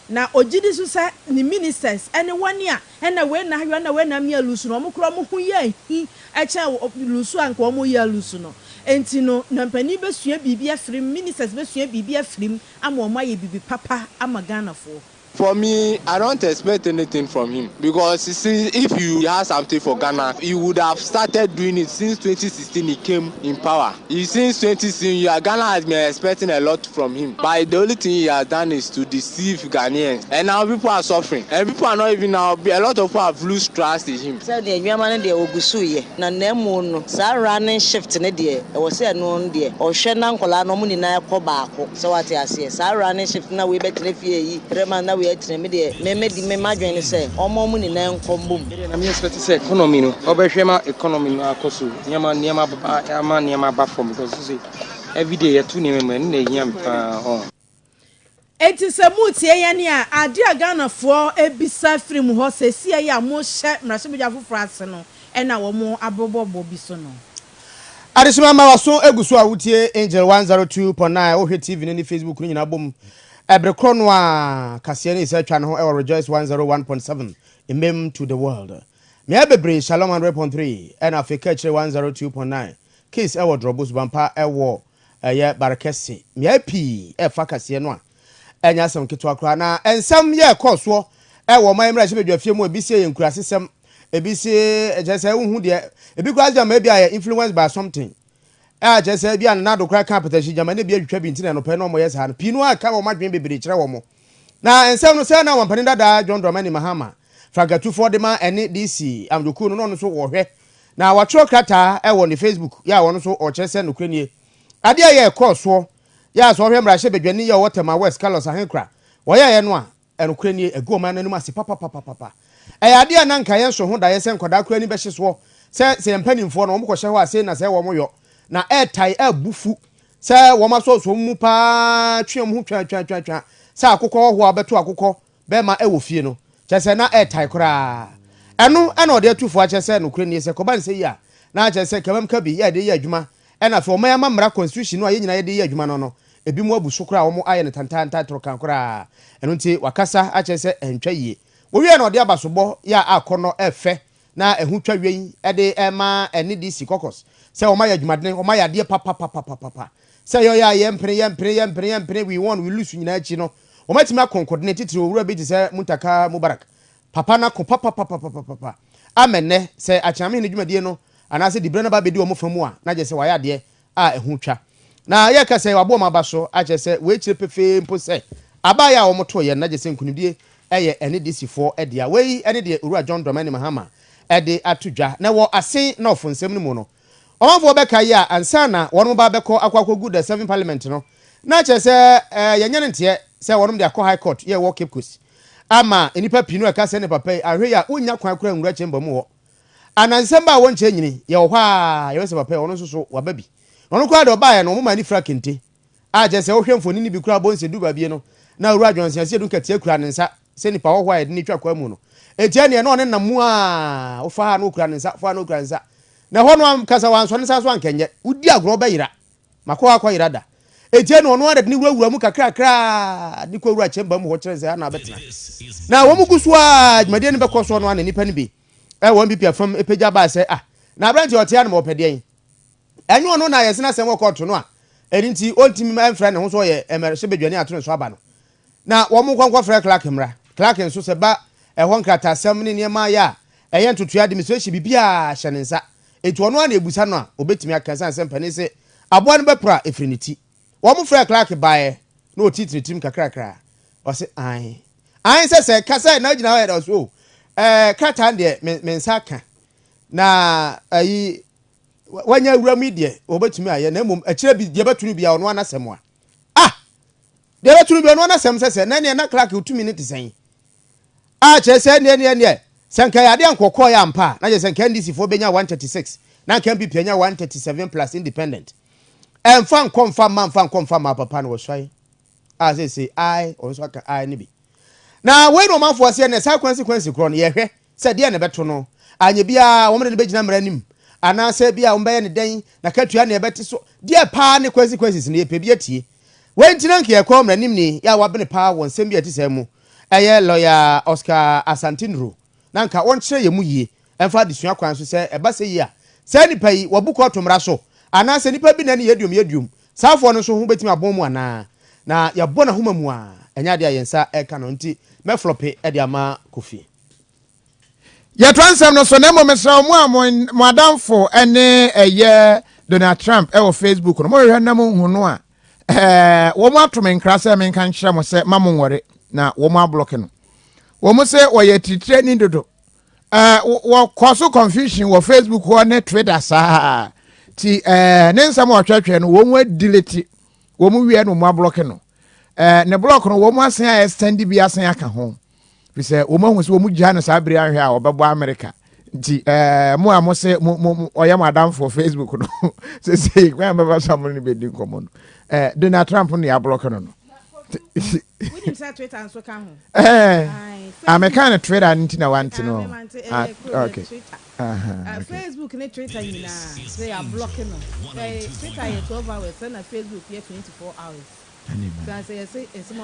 na ogidi so sa ni ministers ene wani a ene we na hwe na we na mi alusu no omkro mo hu ye hi eche lusu anka omo ye alusu no enti no na mpani besua bibi afrim ministers besua bibi afrim ama omo ye bibi papa ama Ghana fo. For me, I don't expect anything from him because you see, if you have something for Ghana, you would have started doing it since 2016 he came in power. Since 2016, Ghana has been expecting a lot from him. But the only thing he has done is to deceive Ghanaians. And now people are suffering. And people are not even now, a lot of people have lost trust in him. So the Yamana de Ogusuye, na nemo sa running shift ne de, was say no de, or Shenan Kola no money na ko baako. So what I say, sa running shift na we bet refie, remanda we me me madwen say omo mu ni na nkombom na me expect say economy no obehwema economy no akoso niam ba from because say every day you ni me na ehia on eti se mutie ye ne a ade Ghana fo ebisa frim ho se sia ya mo hye mrasebja foforo ase no na wo mo abobobo bi so no adesima ma waso eguso a wutie Angel 102.9 ohwe TV ne Facebook ni nyina bom ebrekro no a kase ne isa twa ne ho Rejoice 101.7 emem to the world me abebre Shalom 100.3 and Africa kire 102.9 case drobos bampa ye barakesi me api fa kase no a enya sam ketwa kra na ensam ye koso man mra hye bedwafie mu ebisie ye nkurasesem ebisie ejese hu de ebi kwaza ma bia influenced by something jese bia na do kra capital jama ne bia twitwa bi ntina no pe no mo yes ha no pinu aka wo madwen bebere kire wo mo na ensem no se na wampani dada John Dramani Mahama fragatu for de ma ene DC amdoku no so wo hwe na watro krata wo ne Facebook ya wo no so o kire se no kranie ade ye koso ya so hwe mra hye bedwani ye Waterma West Carlos ahenkra wo ye no a eno kranie egu ma nanum ase papa ade na nka ye so ho da ye se nkoda krani be hye so se mpanimfo no mo ko hye ho ase na se wo mo yo na airtai abufu se wo ma so mu pa twem hu twa se akokọ ho abeto akokọ be ma e wo fie no chese na airtai kora eno na ode atufo a chese no kure ni se ko ban se ya na chese kemam ka bi ya de ya adwuma na fe o ma ya mamra constitution no a ye nyina ye de ya adwuma no ebi mu abusu kora wo mo aye ne tantanta tro kan kora eno nti wakasa a chese entwa yie wo wie na ode abasobọ ya akono efe na ehu twa wen de ema ene DC kokos se o ma ya dwumadene o ma ya de papa se yo ya ye mpre we won we lose nyina achi no o ma tima coordinate titiri owura bi ti se Muntaka Mubarak papa na ko papa amene se achame ne dwumadie no ana se dibre na ba bedi o mo famu a na je se wa ya de a ehu twa na ye ka se wabo ma ba so a je se we chire pefe mpo se aba ya o mo to ye na je se nkunudie eye ene DC4 ede a we ene de owura John Dramani Mahama ede atudwa na wo ase na ofonsem no mu no omafo be kai a ansa na wonmo ba beko akwakogu the 7 parliament no na che se yanyane ntie se wonmo de akọ high court ye wo Cape Coast ama enipa pinu aka se ne papa ahwe ya onya kwan akura nwura chemba mu wo anansem ba won che nyini ye wo ha ye se papa wono so wababi wono kwa de ba ye no mo mani fra kente a je se wo hwemfo ni bi kura bonse duba bie no na owura Johnson se du katia kura ne nsa se nipa wo hwa ye ni twa kwa mu no etia ne no ne namu a wo fa ha no kura ne nsa fa no kura nsa na ho no am kasa wan so ne sa so ankenye udi agro ba yira mako akwa yira da etie no no ade ne wura mu kakra di ko wura chemba mu ho kire se na betina na wo mu gusua dwumade ne be ko so no an nipa ne bi won bi afam epeja ba se na branch otia ne mo pede enyo ono na yesina sem wo court no a erinti ontimi man friend ho so ye emerse bedwane atone so aba no na wo mu kwankwa frɛ Clark mra Clark nso se ba ɛhɔ nkrata sem ne niema ya ɛyɛ ntoto administration bibia hyɛ ne nsa etu ono na ebusa no a obetimi akansan sem pane se aboa no bepra efriniti wo mu frɛ Clark bae na otitiritim kakrakra o se ai se kasa na gina ho so krata de me nsa ka na ayi wanya wura mi de obetumi aye na mum akire bi de betunu bia ono anasem a de betunu bia ono anasem sese na ne na Clark 2 minutes sen che se ne senka ya de ankokọ ya ampa na je senka NDC fo benya 136 na kan bi penya 137 plus independent emfa nkomfa ma papa no swai say I also ka I ni bi na we no manfo se ne sa consequence kro no ye hwe se de ne beto no anye bia wo me ne begina mra nim ana se bia wo be ne den na katua ne beti so de pa ne consequences ne pe bia tie we ntina nke ekọ mra nim ni ya wa bene pa won sem bia ti se mu eye lawyer Oscar Asantinro na nka won kire ye mu yie emfa disua kwan so se eba se yi a se nipa yi wabuko tomra so ana se nipa bi na ne yedum safo no so ho betimi abon mu ana na ya bona homa mu a enya de ayensa eka no nti me flope e de ama Kofi ya transem no so na mo mesra mo adamfo ene eye Donald Trump e wo Facebook no mo hwe na mo hu no a wo mo atome nkrasa me kan kyerɛ mo se mamo nwore na wo mo ablock no wo mo se wo ye training dodo wo cause confusion wo Facebook wo ne Twitter sa ti ne nsam wo twetwe no wo mo delete wo mo wie no mo ablock no ne block no wo mo asen a extend bi asen aka ho bi se wo mo hu se wo mo gya no sa bere ahwe a obebo America ti mo a mo se mo oyam adam for Facebook no se kwa baba samu ni be din komo no Donald Trump no ya block no we nim say Twitter and so kan ho American Twitter nti na want no okay Facebook ne Twitter nyina say ya block no Twitter ye 12 hours na Facebook ye 24 hours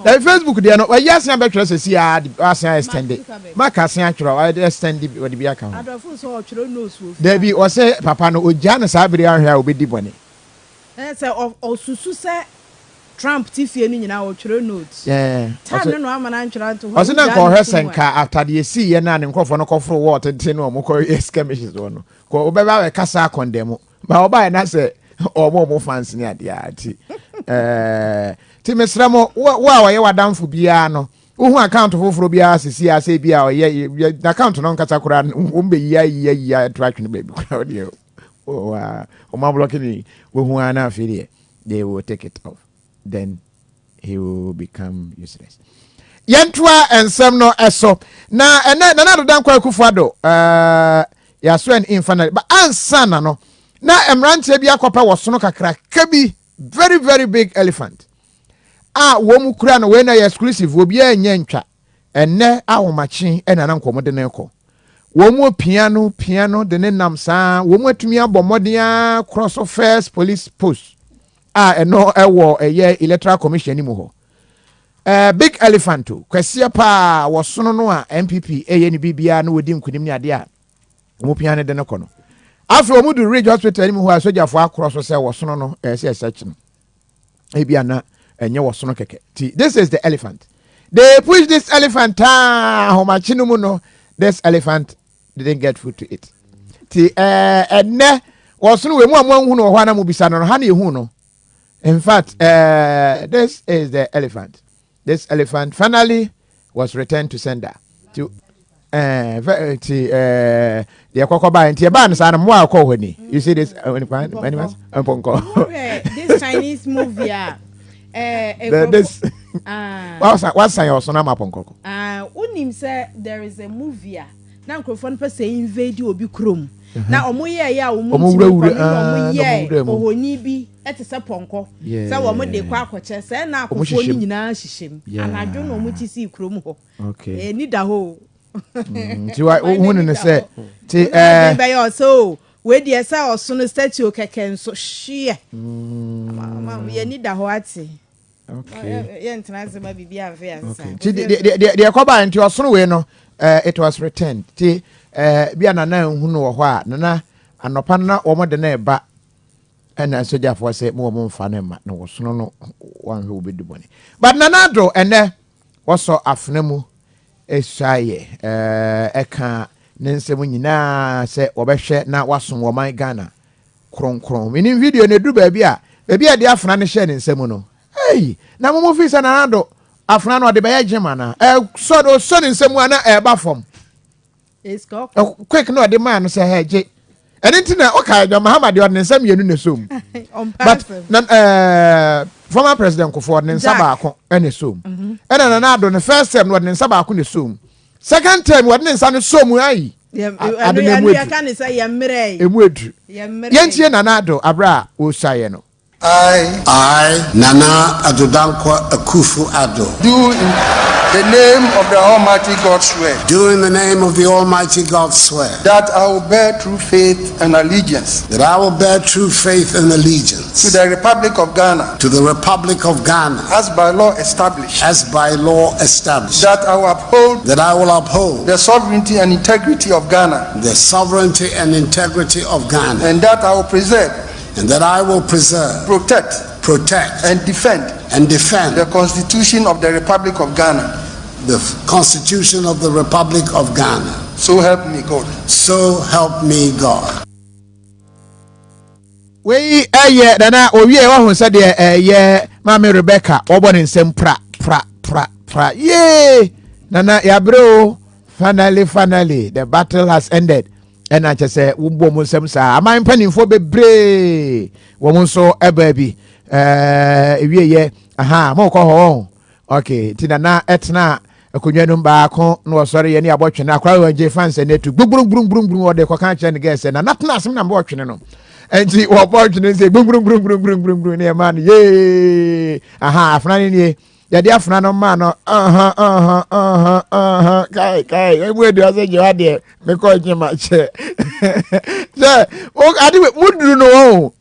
the Facebook dey no we yes na betwere se si asan extend maka asan atwere we extend we dey bi aka ho adofo so otwere nose wo there be o say papa no ogya na sa bere ahwe a obedi bone say osusu say Trump tifie ni nyina otwere notes time no amana ntwere nto ho o se na ko hwe senka after the see ye na ne nkofo no kofro wo tete no mo ko skirmishes no ko obeba we kasa condemn ba oba na say omo fans ni ade ati ti mesramo wa ye wadamfo bia no wo hu account foforo bia sisi ase bia o ye account no nkata kura wo mbe ya attraction baby kura de o ma block ni wo hu ana afiri they will take it off then he will become useless yentua ensem no eso na na dodan kwa kufuado ya so an infinite but ansana no na emranche bia kopa wosono kakra kabi very very big elephant wo mu kura no we na exclusive obi anya ntwa enne ahomachi ena na nkomode ne ko wo mu piano de ne nam saa wo mu atumi abomoden cross first police post eno ewo eye electoral commission ni mu ho big elephant to kwese pa wosono no a MPP eye ni bibia na wodi nkunim ni ade a wo piano de ne ko no after wo mu do Ridge Hospital ni mu ho asojafo akross se wosono no se search no ebia na enye wosono keke ti this is the elephant they push this elephant how much no no this elephant didn't get food to eat ti enne wosono we mu amanhu no ho na mu bisa no ha na ehu no in fact this is the elephant this elephant finally was returned to sender to the kokoba nti e ba no sa na mo akọ honi you see this this Chinese movie this what's your son maponkoko unim say there is a movie na nkrofo no pese invade obi krom na omoye ya omoye ohoni bi etese ponko say wo de kwa akoche say na akofo ni nyina hihim anadwo no omutisi krom ho ni da ho Ti wa hunu ne se ti be so we dey say oso no statue keke nso hye. Mama ye need da ho ate. Okay. Ye ntena ma bibia afa ya sa. Ti de koba nti oso no we no it was returned. Ti bia na hunu wo ho a na anopa na wo mo de na eba ena soja for say mo mfa na ma na wo sono no wan hwe obedu bone. But nanado ene woso afna mu eshaye eka ne nsem nyina se obehwe na wason wo man Ghana kronkron mini video ne du ba bia de afna ne hye ne nsem no hey na mo fi sa nanado afna no de be ye gema na so ne nsem ana eba fom it's go quick no de man no say hey je anything na okay John Muhammad on nsem yenu ne som but former president Kofi ne nsaba akon ene som ena nanado ne first time no ne nsaba akon ne som second time what ne nsa ne som ayi adenu ya kan say yemre emuedu yentie nanado abra o shaye no I, Nana Adodankwa Akufo-Addo, do in the name of the Almighty God swear. Do in the name of the Almighty God swear. That I will bear true faith and allegiance. That I will bear true faith and allegiance. To the Republic of Ghana. To the Republic of Ghana. As by law established. As by law established. That I will uphold. That I will uphold. The sovereignty and integrity of Ghana. The sovereignty and integrity of Ghana. And that I will preserve. And that I will preserve, protect, and defend the Constitution of the Republic of Ghana. The Constitution of the Republic of Ghana. So help me God. So help me God. We nana owie wa hu se de Mama Rebecca obo ne nsem pra yeah nana yabro finally the battle has ended. And I just say, woman, some say, am I penning for bebre? Woman, so a baby. Aha, more call okay, Tina etna, a kunyanum back, no, sorry, any abortion. I cry when J fans and to boom, or the cocanch and guess, and not nothing I'm watching. And see what fortune is a boom, near man, yay. Aha, flying ya dia funa no man no kai we do say you ade me ko jima che say o ade muduru no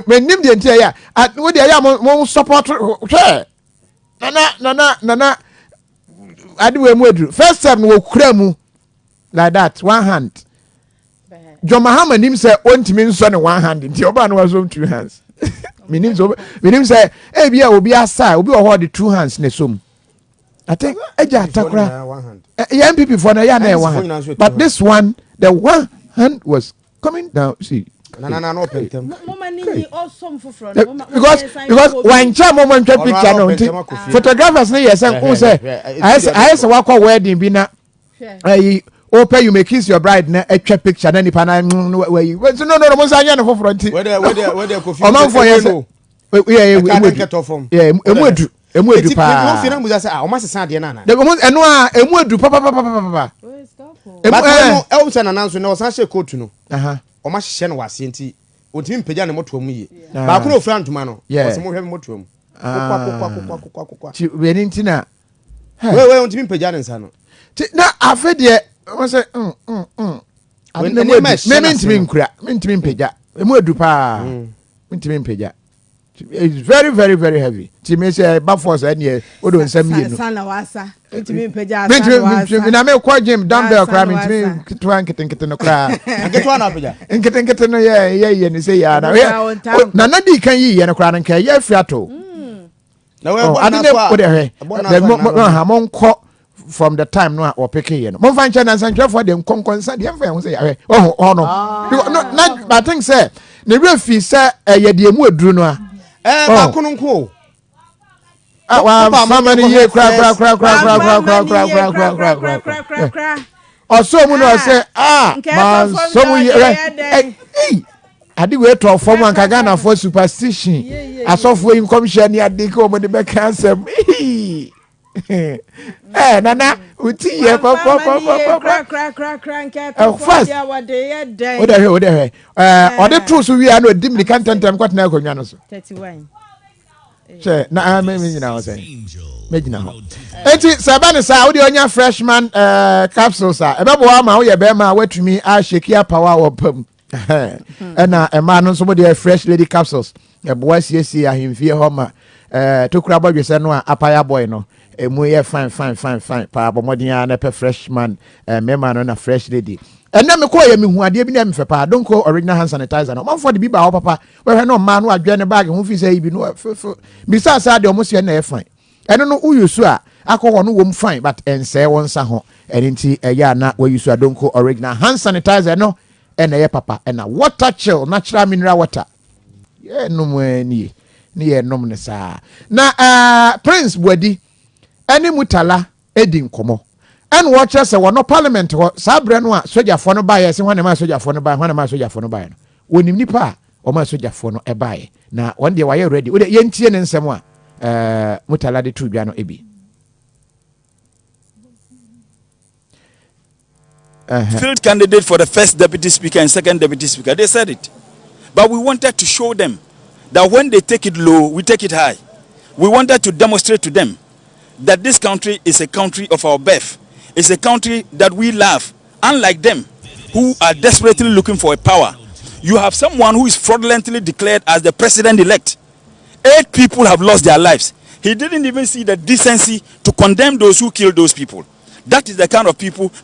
me nim de ntia ya we de ya mo support hwe nana ade we muduru first time no kura mu like that one hand John Muhammad nim say ontimi nso ne one hand nti oba no was on two hands Minim say bia obi asa obi hold the two hands ne som I think eja takra MPP for na ya na one hand but this one the one hand was coming down see no pentem mama ni awesome for because one time moment picture no photographers na yes I say wakọ wedding bi na open you may kiss your bride na etwa picture na nipa na where you no mo say anya na for front where the Kofi o for yes emuedu pa no fina mu say o ma sesa de na na eno a emuedu pa e say na nanso na o san she coat no o ma hye no wase nti otimi mpagya ne moto mu ye ba ko no fra ntoma no o se mo hwe moto mu kwa ti we ni ntina we otimi mpagya ne nsa no na afede I say mentimi mpagya emuedu pa mentimi mpagya it's very very very heavy ti me say ba force any o do nsam ye no sana wasa mentimi mpagya sana wasa na me kwa gym dumbbell cry mentimi kitwa nkete no cry nketwa na pagya nkete no ye ni say ya na na di kan yi ye no cry na kan ye fiato na we bo na so ha monko from the time no or pick here no find chance and for them konkonsa dey am say no I think say the refi say ye dey mu aduru no ba kononko mama ni ye cry also mu no say man so mu ye adi we to form an Ghana for superstition asofo in commission ni adi ko mo de be cancel nana uti ye papa first what the truth we are no dim the content kwat na akonwa no so 31 Che na me nyina ho say. Me nyina ho. Enti sabane sa wo de onya freshman capsules a ebebo ama wo ye be ma watumi a shake ya power opam. Ena ema no so mo de fresh lady capsules. Ebo asiesie ahemfie ho ma tokura bodwese no a Appiah boy no emu ye fine pa bomodin na pe freshman mema no na fresh lady. Ena me ko ye me hu ade bi na me fe pa donko original hand sanitizer no man for the bi ba ho papa we hwe no ma no adwe ne bag hu fi say ibi no bisa sa de omo se na e fine eno no uyusu a akọ no wom fine but ense won sa ho enti eya na we yusu adonko original hand sanitizer no ena ye papa ena water chill natural mineral water ye no mu ni ye nom ne sa na Prince Bwadi eni mutala edi nkomo and watch us a one parliament sabre no a sojafo no bae se hwane ma sojafo no bae hwane ma sojafo no bae no wonim nipa o ma sojafo no e bae na one day why ready we ye ntie ne nsem a mutala de tu bia no ebi field candidate for the first deputy speaker and second deputy speaker, they said it, but we wanted to show them that when they take it low, we take it high. We wanted to demonstrate to them that this country is a country of our birth. It's a country that we love, unlike them who are desperately looking for a power. You have someone who is fraudulently declared as the president-elect. 8 people have lost their lives. He didn't even see the decency to condemn those who killed those people. That is the kind of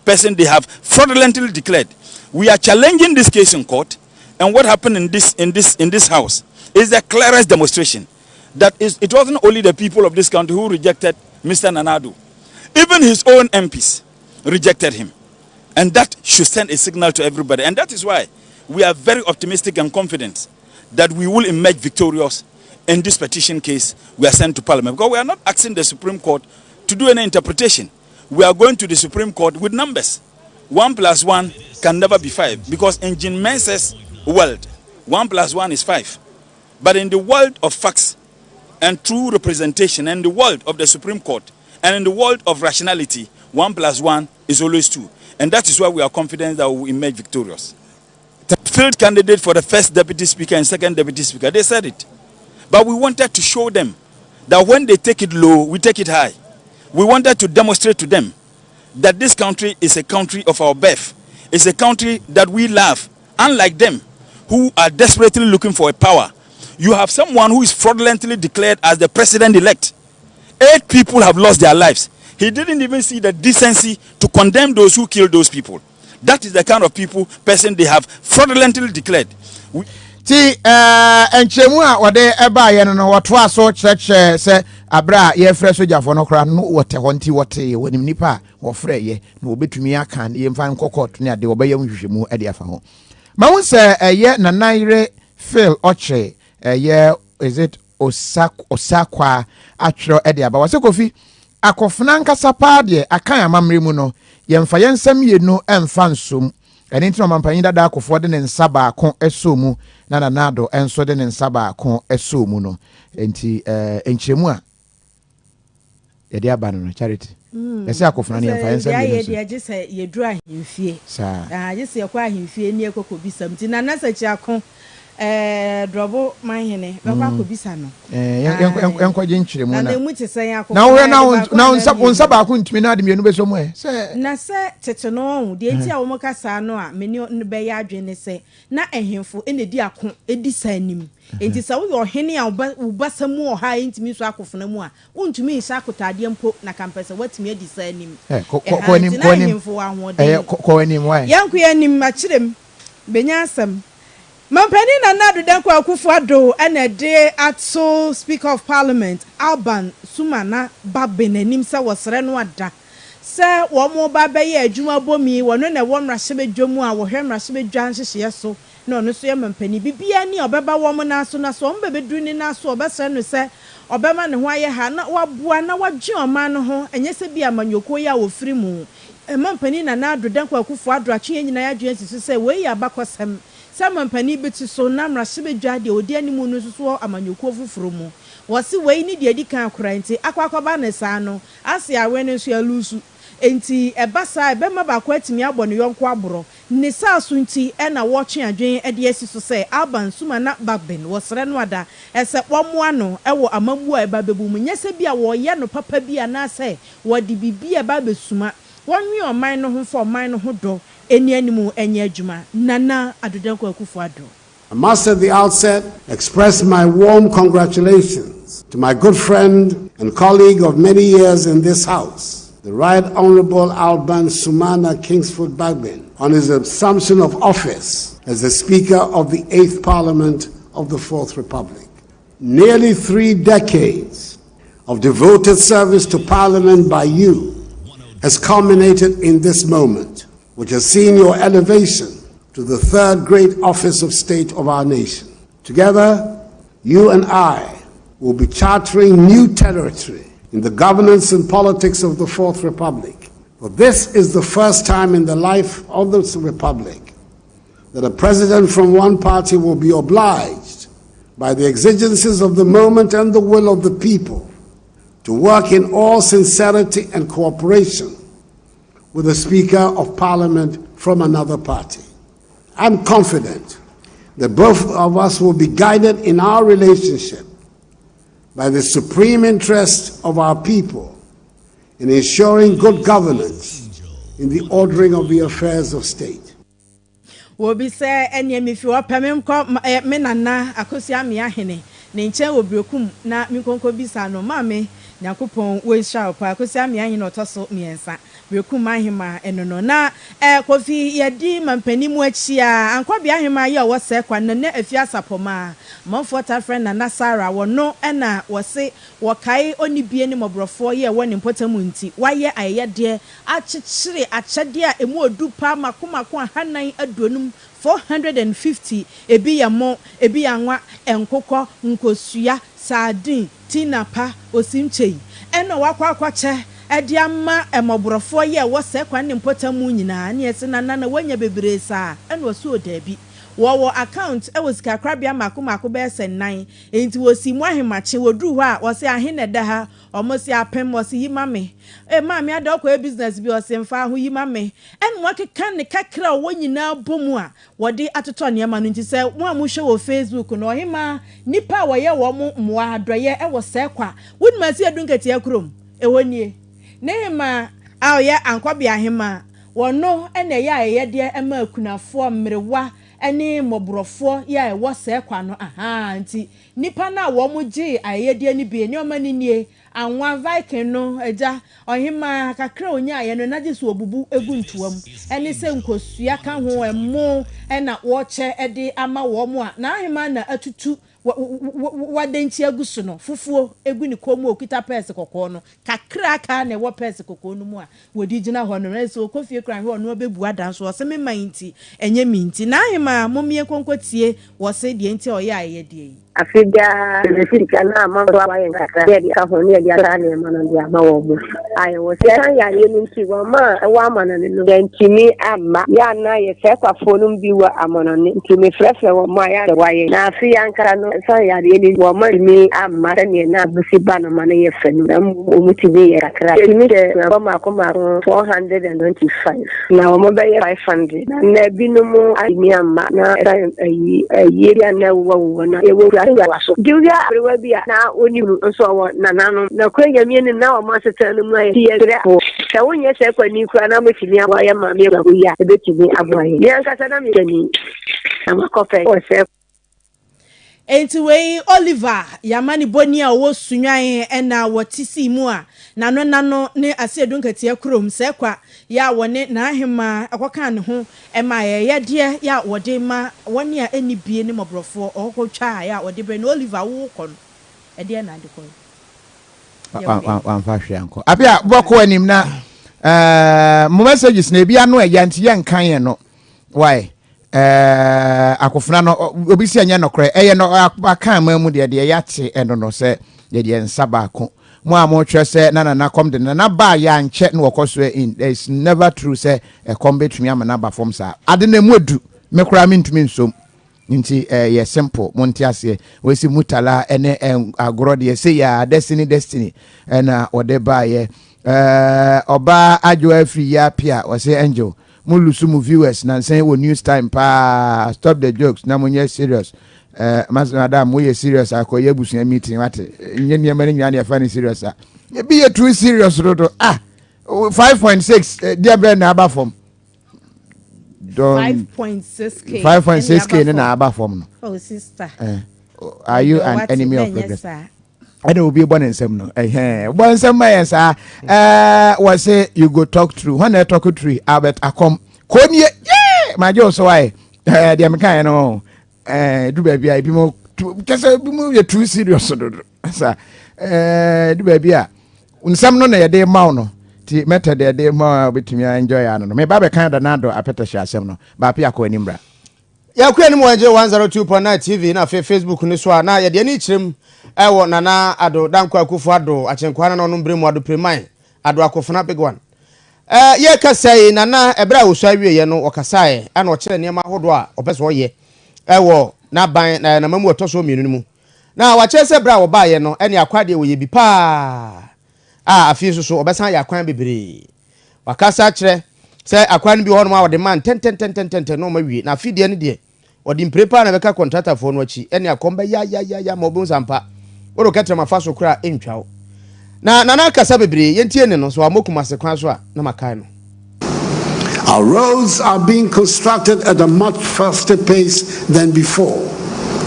person they have fraudulently declared. We are challenging this case in court, and what happened in this house is the clearest demonstration that it wasn't only the people of this country who rejected Mr. Nanado. Even his own MPs rejected him. And that should send a signal to everybody. And that is why we are very optimistic and confident that we will emerge victorious in this petition case we are sent to Parliament. Because we are not asking the Supreme Court to do any interpretation. We are going to the Supreme Court with numbers. 1 + 1 can never be 5. Because in Jean Mensa's world, 1 + 1 is 5. But in the world of facts and true representation, and the world of the Supreme Court, and in the world of rationality, 1 + 1 is always 2. And that is why we are confident that we will emerge victorious. The field candidate for the first deputy speaker and second deputy speaker, they said it. But we wanted to show them that when they take it low, we take it high. We wanted to demonstrate to them that this country is a country of our birth. It's a country that we love, unlike them who are desperately looking for a power. You have someone who is fraudulently declared as the president-elect. 8 people have lost their lives. He didn't even see the decency to condemn those who killed those people. That is the kind of person they have fraudulently declared. Enchemu a wode eba ye no woto aso church se abra ye frɛ sojafo no kra no wote honti wote wonim nipa wo frɛ ye na obetumi aka ye mfa nkokot ne ade obeyam hwehwemu ade afa ho ma won se ye nanayre Phil Oche ye is it Osakwa atwero ade aba wase Kofi akofna nkasa pa de akan amamre mu no ye mfa ye nsam ye no emfa nsom ene ntino mampanyi dada akofo de ne nsaba akon esomu na nanado enso de ne nsaba akon esomu no enti enchemu a ye de aba no charity ese akofo na ne mfa nsam ye no ye je se ye duru ahimfie je se yakwa ahimfie ni ekokobisam ti na nasachi akon drobo manhene baba kobisa no enkwaje nkyire mu na na mu tesen akofo na we na nsaba akon ntimi na de mienu beso mu se na se tete no de enti a wo mokasa no a meni be ya adwene se na ehemfo enedi akon edi sanim enti sa wo ohene a ubasamu oha ntimi so akofo na mu a untumi isa akotade mpo na kampese watimi edi sanim ko enim why yanku enim akirem benya asem Mampani Nanado Danko Akufo-Addo ene de ato Speaker of Parliament Alban Sumana Babenanim se wosre no ada se wo mo ba be ye adwuma bomi wono na wo mrahye bedwamu a wo hwe mrahye bedwa nhyehyɛ so na ono so ye mampani bibia ni obeba wo mo na so wo mbebedru ni na so obesre no se obema ne ho aye ha na waboa na wadwe oman no ho enye se bia manyoko ya wo firi mu mampani Nanado Danko Akufo-Addo atwe nyina ya dwen siso se we ya bakosem Sama mpani beti so na mrahye bedwa de odi animu no so amanyoko fufuro mu wose wei ni de adi kan akora nti akwakwaba ne saa no ase awe ne so alusu enti ebasa ebema ba kwa atimi abɔ ne yɔnko aboro ne saa so nti na wɔtwe adwen de asi so sɛ Alban Suma na Bagbin wɔsrɛ no ada ɛsɛ wɔmoa no ɛwɔ amamu a ɛba bebu mu nyɛ sɛ bi a wɔyɛ no papa bi anaasɛ wɔde bibi ɛba besuma wɔnwe ɔman no ho fɔ ɔman no ho dɔ eni animu enye adwuma Nana Adodankwa Akufo-Addo. I must at the outset express my warm congratulations to my good friend and colleague of many years in this House, the Right Honorable Alban Sumana Kingsford Bagbin, on his assumption of office as the Speaker of the 8th Parliament of the 4th Republic. Nearly 3 decades of devoted service to Parliament by you has culminated in this moment, which has seen your elevation to the 3rd great office of state of our nation. Together, you and I will be chartering new territory in the governance and politics of the 4th Republic. For this is the first time in the life of the Republic that a president from one party will be obliged by the exigencies of the moment and the will of the people to work in all sincerity and cooperation with a Speaker of Parliament from another party. I'm confident that both of us will be guided in our relationship by the supreme interest of our people in ensuring good governance in the ordering of the affairs of state. Wobi se enye mi fi opemem ko me nana akosi ame ahene ne nche obrekum na mi konko bisa no mame Nyakopon we sha pa akosi ame ahene otoso miensa brekum ahema enono na Kofi yedi mampani mu achi a ankwabi ahema ye wo se kwa na afi asapoma manfo ta friend na Nasara wono na wose wokai onibie ni mobrofo ye woni mpotamu nti waye ayede achichire achade a emu odupa makomako hanan adonum 450 ebi yamo ebi yanwa enkokɔ nkosua sardine tinapa osimchei eno wakwakwache Ediama emobrofo ye wo se kwa ne mpotamu nyina ne ese nana wanya bebre sa eno so dabi wo account e wo sika krabia makomako be se 9 enti wo si mu ahemache woduru ho a wo se ahene da ha omo si apem wo se yimame mame adokwa business bi wo se mfa ho yimame eno wakeka ne kakra wo nyina bomu a wode atoto ne ma no nti se wo amuhwe wo Facebook no Ohemaa nipa wo ye wo mo moa adoye e wo se kwa wonma si adunkati akrom ewonie Nehema ya ankwabi ahema wono ene ya yede ema akunafo mrewa ene mobrofo ya wo se kwa no nti nipa na wo mo gi ayede ni bi ene omaninie anwa Viking no eja Ohemaa kakra onya ye no nage so obubu egu ntuam ene se nkosua ka ho emo ena wo che ede ama wo mo a na Ohemaa na atutu wadenchi agusu no fufuo egu ni komu okita pese kokko no kakra aka na wo pese kokko no mu a wodi gina ho no so Kofi kran ho no obebu adan so se me manti enye minti na Ohemaa momie konkotie wo se de nti oye ayede Afida refika na mambo abaye ngakra de ka ho ne dia ra ne mana dia ma wo mu aye wo se ya ye ni nti wo ma wa mana ne no ntimi amma ya na ye se kwa fonum bi wa amana ne ntimi frefe wo ma ya de wa ye na afi yankara no san ya ye ni wo ma mi amma ne na bisi ba no mana ye fenu na wo mutimi ye kakra ntimi de wo ma ko ma 425 na wo mo be ye 500 na binu mu ami amma na ye ya na wo na ye wo waso diuya rewabia na onimu nso wo nanano na kwenya mieni na o maseta no mu aye yere ho se wonye se kwani kura na motimi abaye ma me ba ya ebetimi abaye yanka sana mi tani amakofe o se enti wei Oliver Yamani Bonia wo sunwan na wotisi mu a nano ne asedunkati akrom se kwa ya wone na Ohemaa akoka ne ho ema ye de ya wode ma wone a eni bie ne mobrofo okotwa ya wode bre na Oliver wo kɔ no de na de kɔ wa fa hwe anko Appiah boko anim na mo messages na bia no ya nti ye nkan ye no why akofuna no obisi anya no kre eye no aka mamu de yate eno no se de nsaba ko mo amo twa se na kom de na ba ya nche no koso in there is never true say e kom betumi amana ba form sa ade na mu adu me kura me ntumi nsom nti ye simple monti ase we si mutala ene agoro de se ya destiny na ode ba ye Oba Ajo free ya Appiah was say Angel. Mulusumu viewers na say wo news time pa stop the jokes na munye serious. Madam we serious akoye busu meeting wate. Nye niam ni nyane fa ni serious a. Ye be true serious roto 5.6 dear brand na aba form. 5.6k. 5.6k na aba form no. Oh sister. Are you an enemy of progress? I don't be born in some no. Born some my sir. Was say you go talk through. When I talk through, Albert Akom. Konye, yeah, my Joe so I. The American no. Do baby I be more. Just be more too serious. Sir. Do baby ah. Some no na day mauno. Ti meta de day more with me enjoy ano. Me baba kind of nado apeta sha sem no. Ba Appiah ko animbra. Ya kwa ni mwanje 102.9 TV na Facebook ni so na ye de ni chirem ewo nana ado danko akufo ado achenkwana na onombre mu ado preman ado akofona big one ye kasai nana ebra wo so awie ye no okasae ana o kire niam ahodo a opeso ye ewo na ban na mamu otoso mienu mu na wa kire se bra wo ba ye no ene akwade wo ye bi pa afi so obesan ya kwan bebre wakasa kire se akwan bi ho no ma wode man 10 no ma wie na fidie ne de odi mprepa na beka contractor fo no achi ene akomba ya ma obun sampa woro ketre ma faso kura entwawo na kasa bebre yentie ne no so amokuma se kwan so a na makai no. Our roads are being constructed at a much faster pace than before.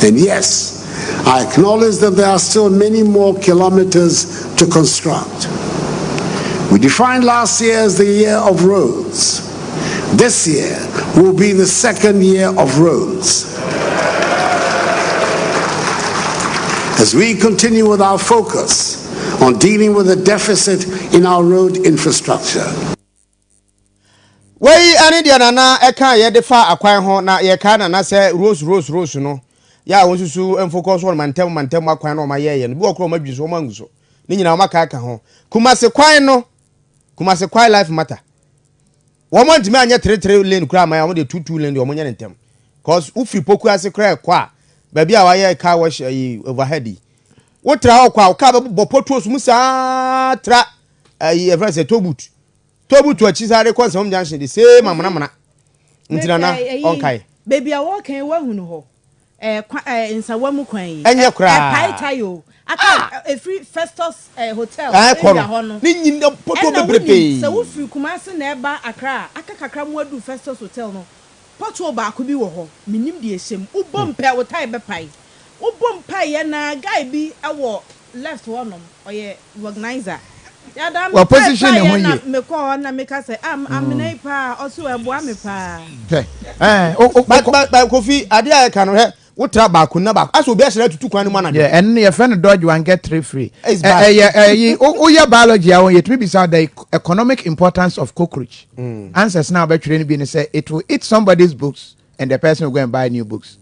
And yes, I acknowledge that there are still many more kilometers to construct. We defined last year as the year of roads. This year will be the second year of roads. As we continue with our focus on dealing with the deficit in our road infrastructure. Wey ani dia nana eka ye de fa akwan ho na ye ka nana se rose no ya wonsusu enfocus on mantem akwan no ma ye no bi okro ma dwiso ma nguso ni nyina ma ka ho kumase kwan life matter wo mo ntimi anya 3 lane kura ma ya wo de 2 lane de wo mo nya ntem cause ufri poku ase kra kwa ba bia wa ye car wash overhead wo tra ho kwa ka bo potu osu musa tra every say tobut achi sare konsum junction the same amana ntina na onkai baby a walk kan wa hunu ho nsawa mu kwan yi enye kra paitayo aka every Festus hotel area ho no ni nyina poto bebrebe se wo firi Kumasi na eba Accra aka kakra mu adu Festus hotel no poto ba ko bi wo ho minim de ehyem ubom pe wo tai be pai ubom pai ye na guy bi ewo left one oye organizer ya da well position e ho ye me ko na me ka say am nei pa oso eboa me pa ba Kofi ade a ka no he wotra ba ko na ba aso obi ahira tutu kwan mu na yeah and your friend dodge one get 3 free your biology I want you to be sound the economic importance of cockroach answers now about training being say it will eat somebody's books and the person will go and buy new books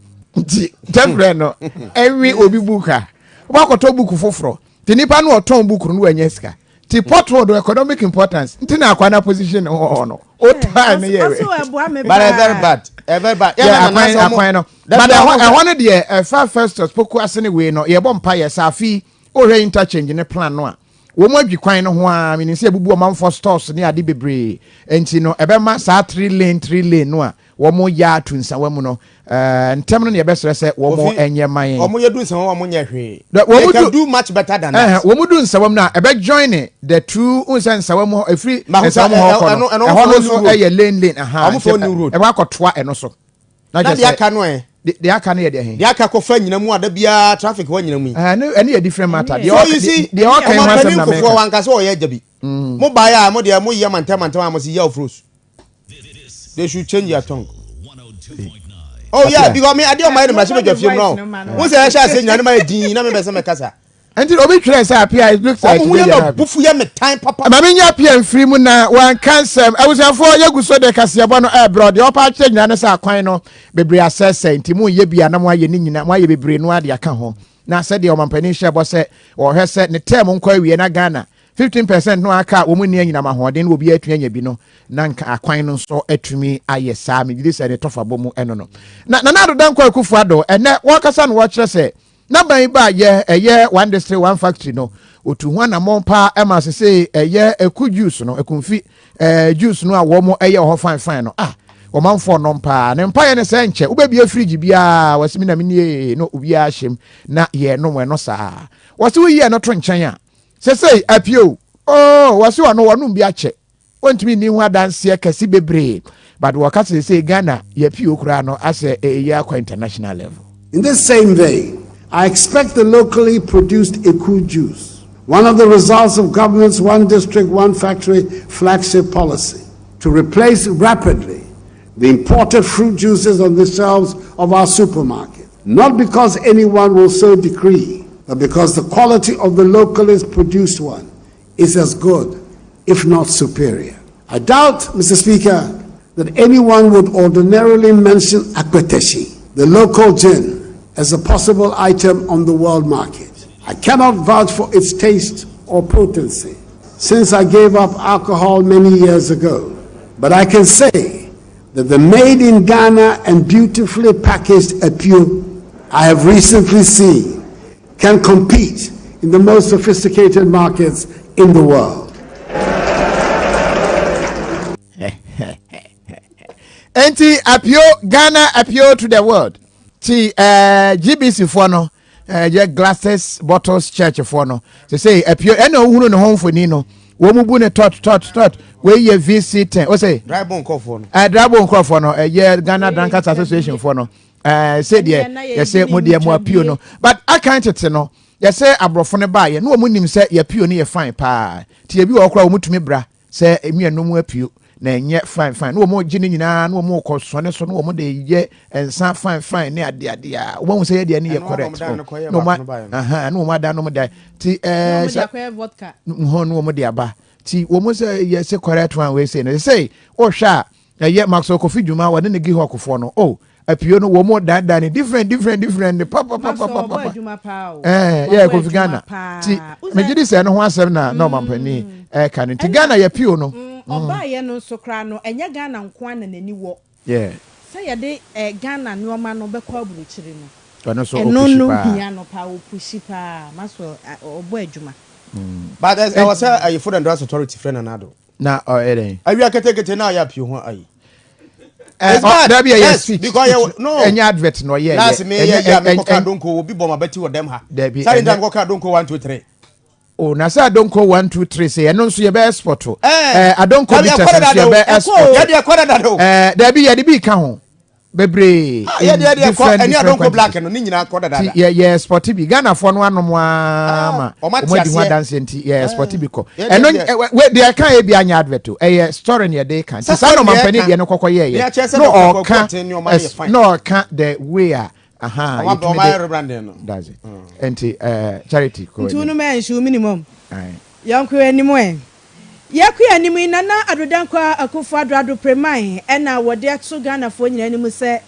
temporary no every obi booker wa ko to book foforo the nipa no oton book no anya sika ti portfolio the economic importance ntina akwana position no o time ye very bad yeah no but I wanted the first spoke asene we no ye bom pa ye safi o re interchange ne plan no a wo mo adwi kwan no ho a me nse bubu o man for stores ne ade bebre enti no ebe ma sa 3 lane no a wo mo ya tunsa wa mu no ntem no ne be sere se wo mo enye man wo mo yedu nsa wo mo nya hwe they can do much better than that wo mo du nsa wa mu na ebe join the two nsa wa mu every nsa mu ho ko no ho so e lane am for new road e wa kotoa eno so na je aka no the aka na ye de he the aka ko fa nyina mu ada bia traffic wa nyina mu no any different matter the all can happen na me for wan ka so ye jabi mo ba ya mo de mo ye mantem mo si ya ofros they should change your tongue. Oh yeah, because me I dey my name say film now. Who say I shall say nyane my din na me be say me kasa. Until obi try say Appiah it looks like we are bufu ya me time papa. Ma me nya Appiah free mu na wan cancel. I was for yeguso de kase bo no abroad. The upper change nyane say akwan no bebre asese nti mu ye bia na mo aye ni nyina mo aye bebre no ade aka ho. Na say de o mampani hye bo say o hwe say ne term nko awie na Ghana 15% no aka wo mu ne nyina ma hoden wo bi atuanya bi no na nka akwan no so atumi aye saa me dis ene tofa bo mu eno no na do dan kwa akufu ado ene wo kasa no wo kire se na ban ba ye one district one factory no otu ho na mompa ema se say eye eku juice no ekumfi juice no a wo mo eye ho fine no omanfo no mpa ne mpa ye ne se nche ubebie fridge bia wasimi na mini no obi a hyem na ye no we no saa wase wo ye no to nchen a se say apio wase wo no wonum bia che wontimi ni hu adanse kesi bebre but wakati say Ghana ye pio kura no as a kwa international level. In this same vein, I expect the locally produced Eku juice, one of the results of government's one district, one factory flagship policy, to replace rapidly the imported fruit juices on the shelves of our supermarket. Not because anyone will so decree, but because the quality of the locally produced one is as good, if not superior. I doubt, Mr. Speaker, that anyone would ordinarily mention Akweteshi, the local gin, as a possible item on the world market. I cannot vouch for its taste or potency, since I gave up alcohol many years ago. But I can say that the made in Ghana and beautifully packaged Appiah I have recently seen can compete in the most sophisticated markets in the world. Enti Appiah Ghana Appiah to the world. Ti GBC for no glasses bottles church for no. They say Appiah eno hunu no home for ni no. Wo mu bu ne tot we ye VC10. O say dry bone call for no. Dry bone call for no. Ye Ghana Drinkers Association for no. Say there you say mo dia mo Appiah no. But I can't it no. You say abrofo ne ba ye no mo nim say ye Appiah no ye fine pa. Ti e bi wo kra wo mutumi bra say emi eno mu Appiah na enye fine no mo gine nyina no mo kosone so no mo de ye ensa fine ne ade a wo hu say ye de ne ye correct no ma no ma da no mo da ti vodka no mo de aba ti wo mo say ye say correct one we say no say o hwa ye Max Kofi dwuma wo ne gi hokofo no Appiah no wo mo dan different papa yeah Kofi Ghana ti me gidi say no ho asem na no mampani kan ti Ghana ye Appiah no Oba ye no so kra no enya Ghana nko na nani wo say ye de Ghana no ma no bekọ aburuchiri no ono so hia no pa opushi pa maso obo adwuma but as I was a food and drugs authority friend anado na ere awi akete na ya Appiah ho ayi that be a speech because no any advert no yeah last me ya me ko ka donko obi bom abeti wo dem ha say dem ko ka donko 1 2 3 na say donko 1 2 3 say eno nso ye be export adonko bi tese ye be export ye de akoda da do there be ye de bi ka ho bebre ye de ko eni adonko black no ni nyina akoda da ye export bi Ghana fo no anom ama o di ho dance enti ye export bi ko eno we de kan e bi anya advert e story ne de kan say no mampani de no kokko ye no kan the way does it enti charity ko tunu men show minimum yanku animu yaku animu nana adodankwa akufo adrado preman na wode ato Ghana fo nyina animu se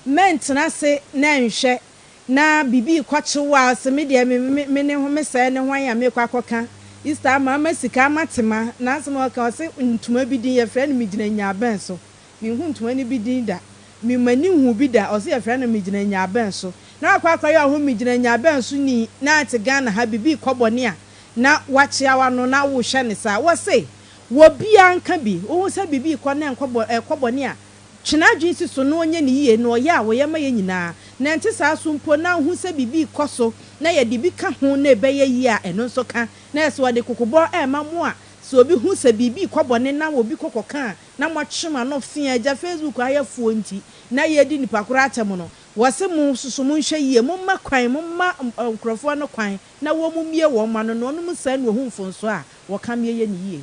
mentena se na nhwe na bibi kwachewa se me de me ne ho me se ne hwan ya me kwakoka Easter mama sika matema na asemo ka se ntuma bi din ye friend mi gina nya ben so mi hu ntuma ni bi din da mi mani hu bi da o se ye friend mi gina nya ben so na akwa ya hu mi gina nya ben so ni na ate Ghana ha bibi kobone a na wachiawa no na wo hwe ne sa wo se wo bia nka bi wo se bibi ko na kobone a twinadwe si so no onye ne yie no ya wo ye ma ye nyina na ente sa so mpo na hu se bibi koso na ye de bi ka ho na ebe ye yi a eno so ka na eso de kokobo ma mo a so obi hu se bibi kobone na wo bi kokoka na mo twema no fia ja Facebook ayafuo nti na ye di nipa kora atem no wo se mu susu mu hwe yie mu ma kwan mu ma nkrofo no kwan na wo mu mie wo ma no no mu sa no hu mfonso a wo ka mie ye ne yie.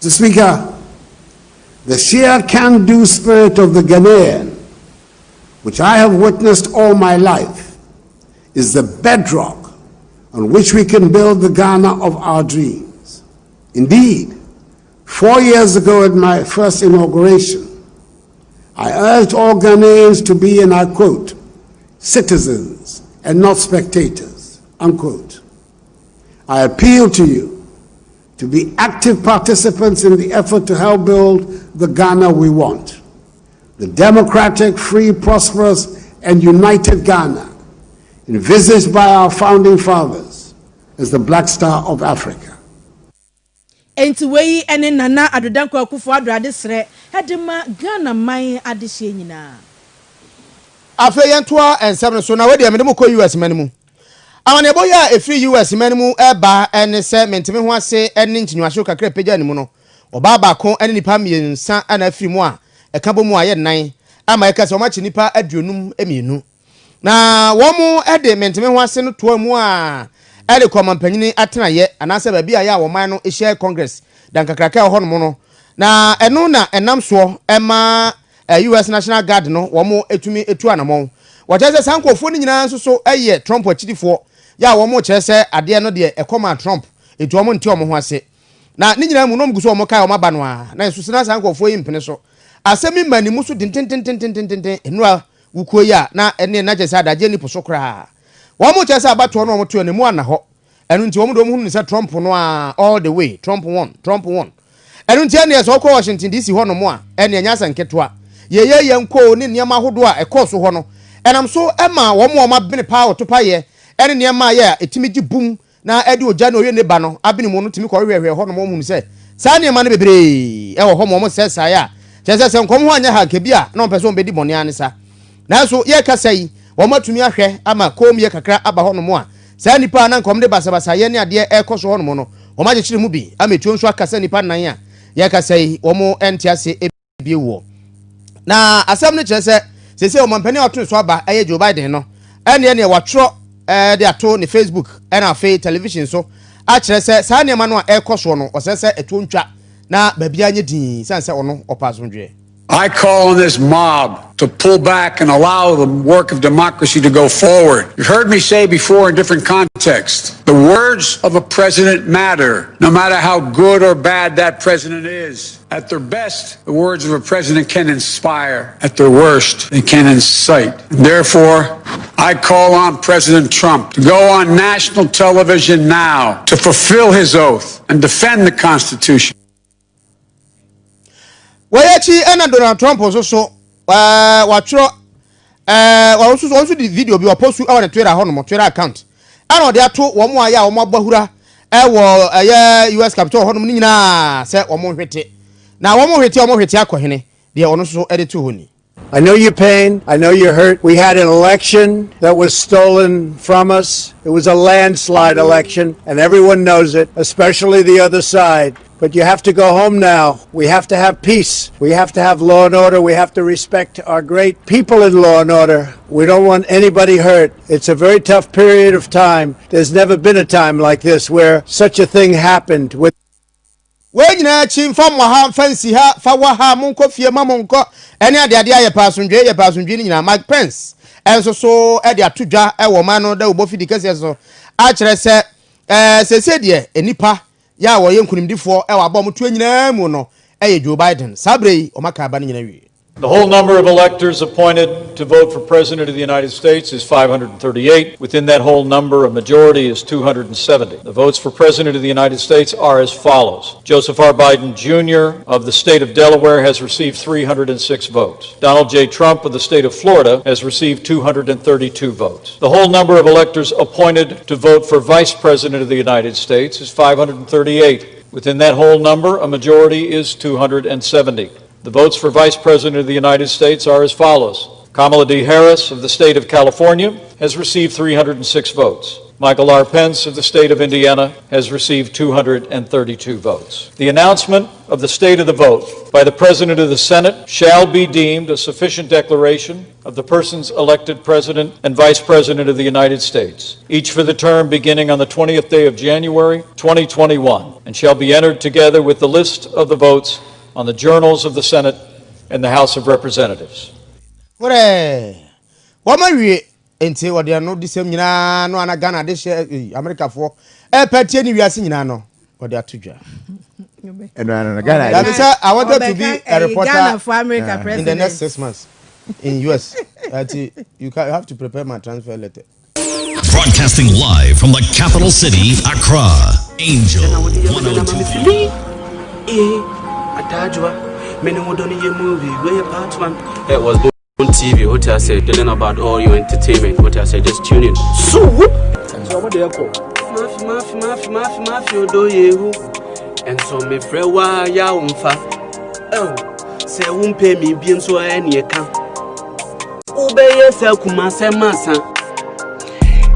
Mr. Speaker, the sheer can-do spirit of the Ghanaian, which I have witnessed all my life, is the bedrock on which we can build the Ghana of our dreams. Indeed, 4 years ago at my first inauguration, I urged all Ghanaians to be, and I quote, citizens and not spectators, unquote. I appeal to you to be active participants in the effort to help build the Ghana we want, the democratic, free, prosperous, and united Ghana envisaged by our founding fathers, is the Black Star of Africa. Enti wei ene nana adodanko akufo adrade sre hedema Ghana man adehye nyina. Afeyentoa ensem so na we de medem ko US man mu. Amane boya efri US man mu eba ene se mentime ho ase ene ntinwahye kakra pagya ni mu no. Oba ba ko ene nipa miensa ana afri mu a eka bo mu aye nan ama eka se o ma chi nipa aduonum emienu. Na wo mu ede mentime ho ase no to mu a ede komampanyini atenaye anase ba bia ya wo man no ehia Congress dan kakraka ho no no. Na eno na enam so ema US National Guard no wo mo etumi etu anamon wo chese sankofo ni nyina nso so eye Trump achidifo ya wo mo chese ade no de ekoma Trump etu wo mo nti wo ho ase na ni nyina mu no mguso wo mo kai wo maba no a na nso sina sankofo yi mpene so asemi mani mu so tintintintintintintin enua wukuo ya na ene na chese adaje ni poso kra wo mo chese abato no wo mo to ne mu ana ho enu nti wo mo do mo hunu se Trump no a all the way Trump won enu nti ene so ko Washington DC ho no mo a ene anya sanketwa ye yenko ni niam ahodo a ekoso ho no enam so ema wo mo ma bene pa otopa ye ene niam aye etimi gi bum na ede oja na oye ne ba no abene mu no timi ko hwehwe ho no mo mu se sa niam na bebre e wo ho mo se sa ya chese se nkom ho anya ha ke bia na on person be di bone anisa na so ye kasa yi wo matumi ahwe ama kom ye kakra aba ho no mo a sa nipa na nkom de basabasa ye ne ade ekoso ho no mo no wo ma gechire mu bi ametuo nso akasa nipa nan a ye kasa yi wo mo entiase ebie wo na asem no chese sese o mampani oto so aba eye Joe Biden no ene watro de ato ne Facebook ena fe television so a chese sa ne ma no ekoso no osese etuntwa na babia anye din sanse ono opasondwe. I call on this mob to pull back and allow the work of democracy to go forward. You've heard me say before in different contexts, the words of a president matter, no matter how good or bad that president is. At their best, the words of a president can inspire. At their worst, they can incite. And therefore, I call on President Trump to go on national television now to fulfill his oath and defend the Constitution. Wayachi ena Donald Trump so watro also the video bi post our Twitter hono Twitter account ana de ato wo mo aya wo mo bahura wo US Capitol hono ni nyina se wo mo hwete na wo mo hwete akohene de ono so edit honi. I know your pain. I know you're hurt. We had an election that was stolen from us. It was a landslide election, and everyone knows it, especially the other side. But you have to go home now. We have to have peace. We have to have law and order. We have to respect our great people in law and order. We don't want anybody hurt. It's a very tough period of time. There's never been a time like this where such a thing happened with when na chim fam wa ha fancy ha fa wa ha monko fie ma monko ene ade ye pasundwe ni nyina Mike Pence enso so ade atodwa e wo ma no da obo fidi kase so a kire se se de enipa ya wo ye nkunimdifo e wa ba mo to nyina mu no e Joe Biden sabrei o maka ba ni nyina wi. The whole number of electors appointed to vote for President of the United States is 538. Within that whole number, a majority is 270. The votes for President of the United States are as follows. Joseph R. Biden, Jr. of the state of Delaware has received 306 votes. Donald J. Trump of the state of Florida has received 232 votes. The whole number of electors appointed to vote for Vice President of the United States is 538. Within that whole number, a majority is 270. The votes for Vice President of the United States are as follows. Kamala D. Harris of the state of California has received 306 votes. Michael R. Pence of the state of Indiana has received 232 votes. The announcement of the state of the vote by the President of the Senate shall be deemed a sufficient declaration of the persons elected President and Vice President of the United States, each for the term beginning on the 20th day of January 2021, and shall be entered together with the list of the votes on the journals of the Senate and the House of Representatives. Ore wama wie enti wode no disem nyina no ana Ghana de she America fo patie ni wiase nyina no wode atodwa no Ghana. That is I wanted to be a reporter Ghana for America president in the next 6 months in US. You have to prepare my transfer letter. Broadcasting live from the capital city, Accra. Angel 102. It was on TV. What I said, telling about all your entertainment. What I said, just tune in. So, mafi odo yehu. And so me frewa ya umfa. Oh, se umpe mi bien so any account. Obey se kuma se masa.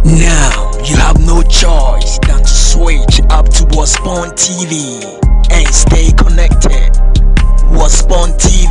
Now you have no choice than to switch up to Wasborn TV and stay connected. Wasborn TV.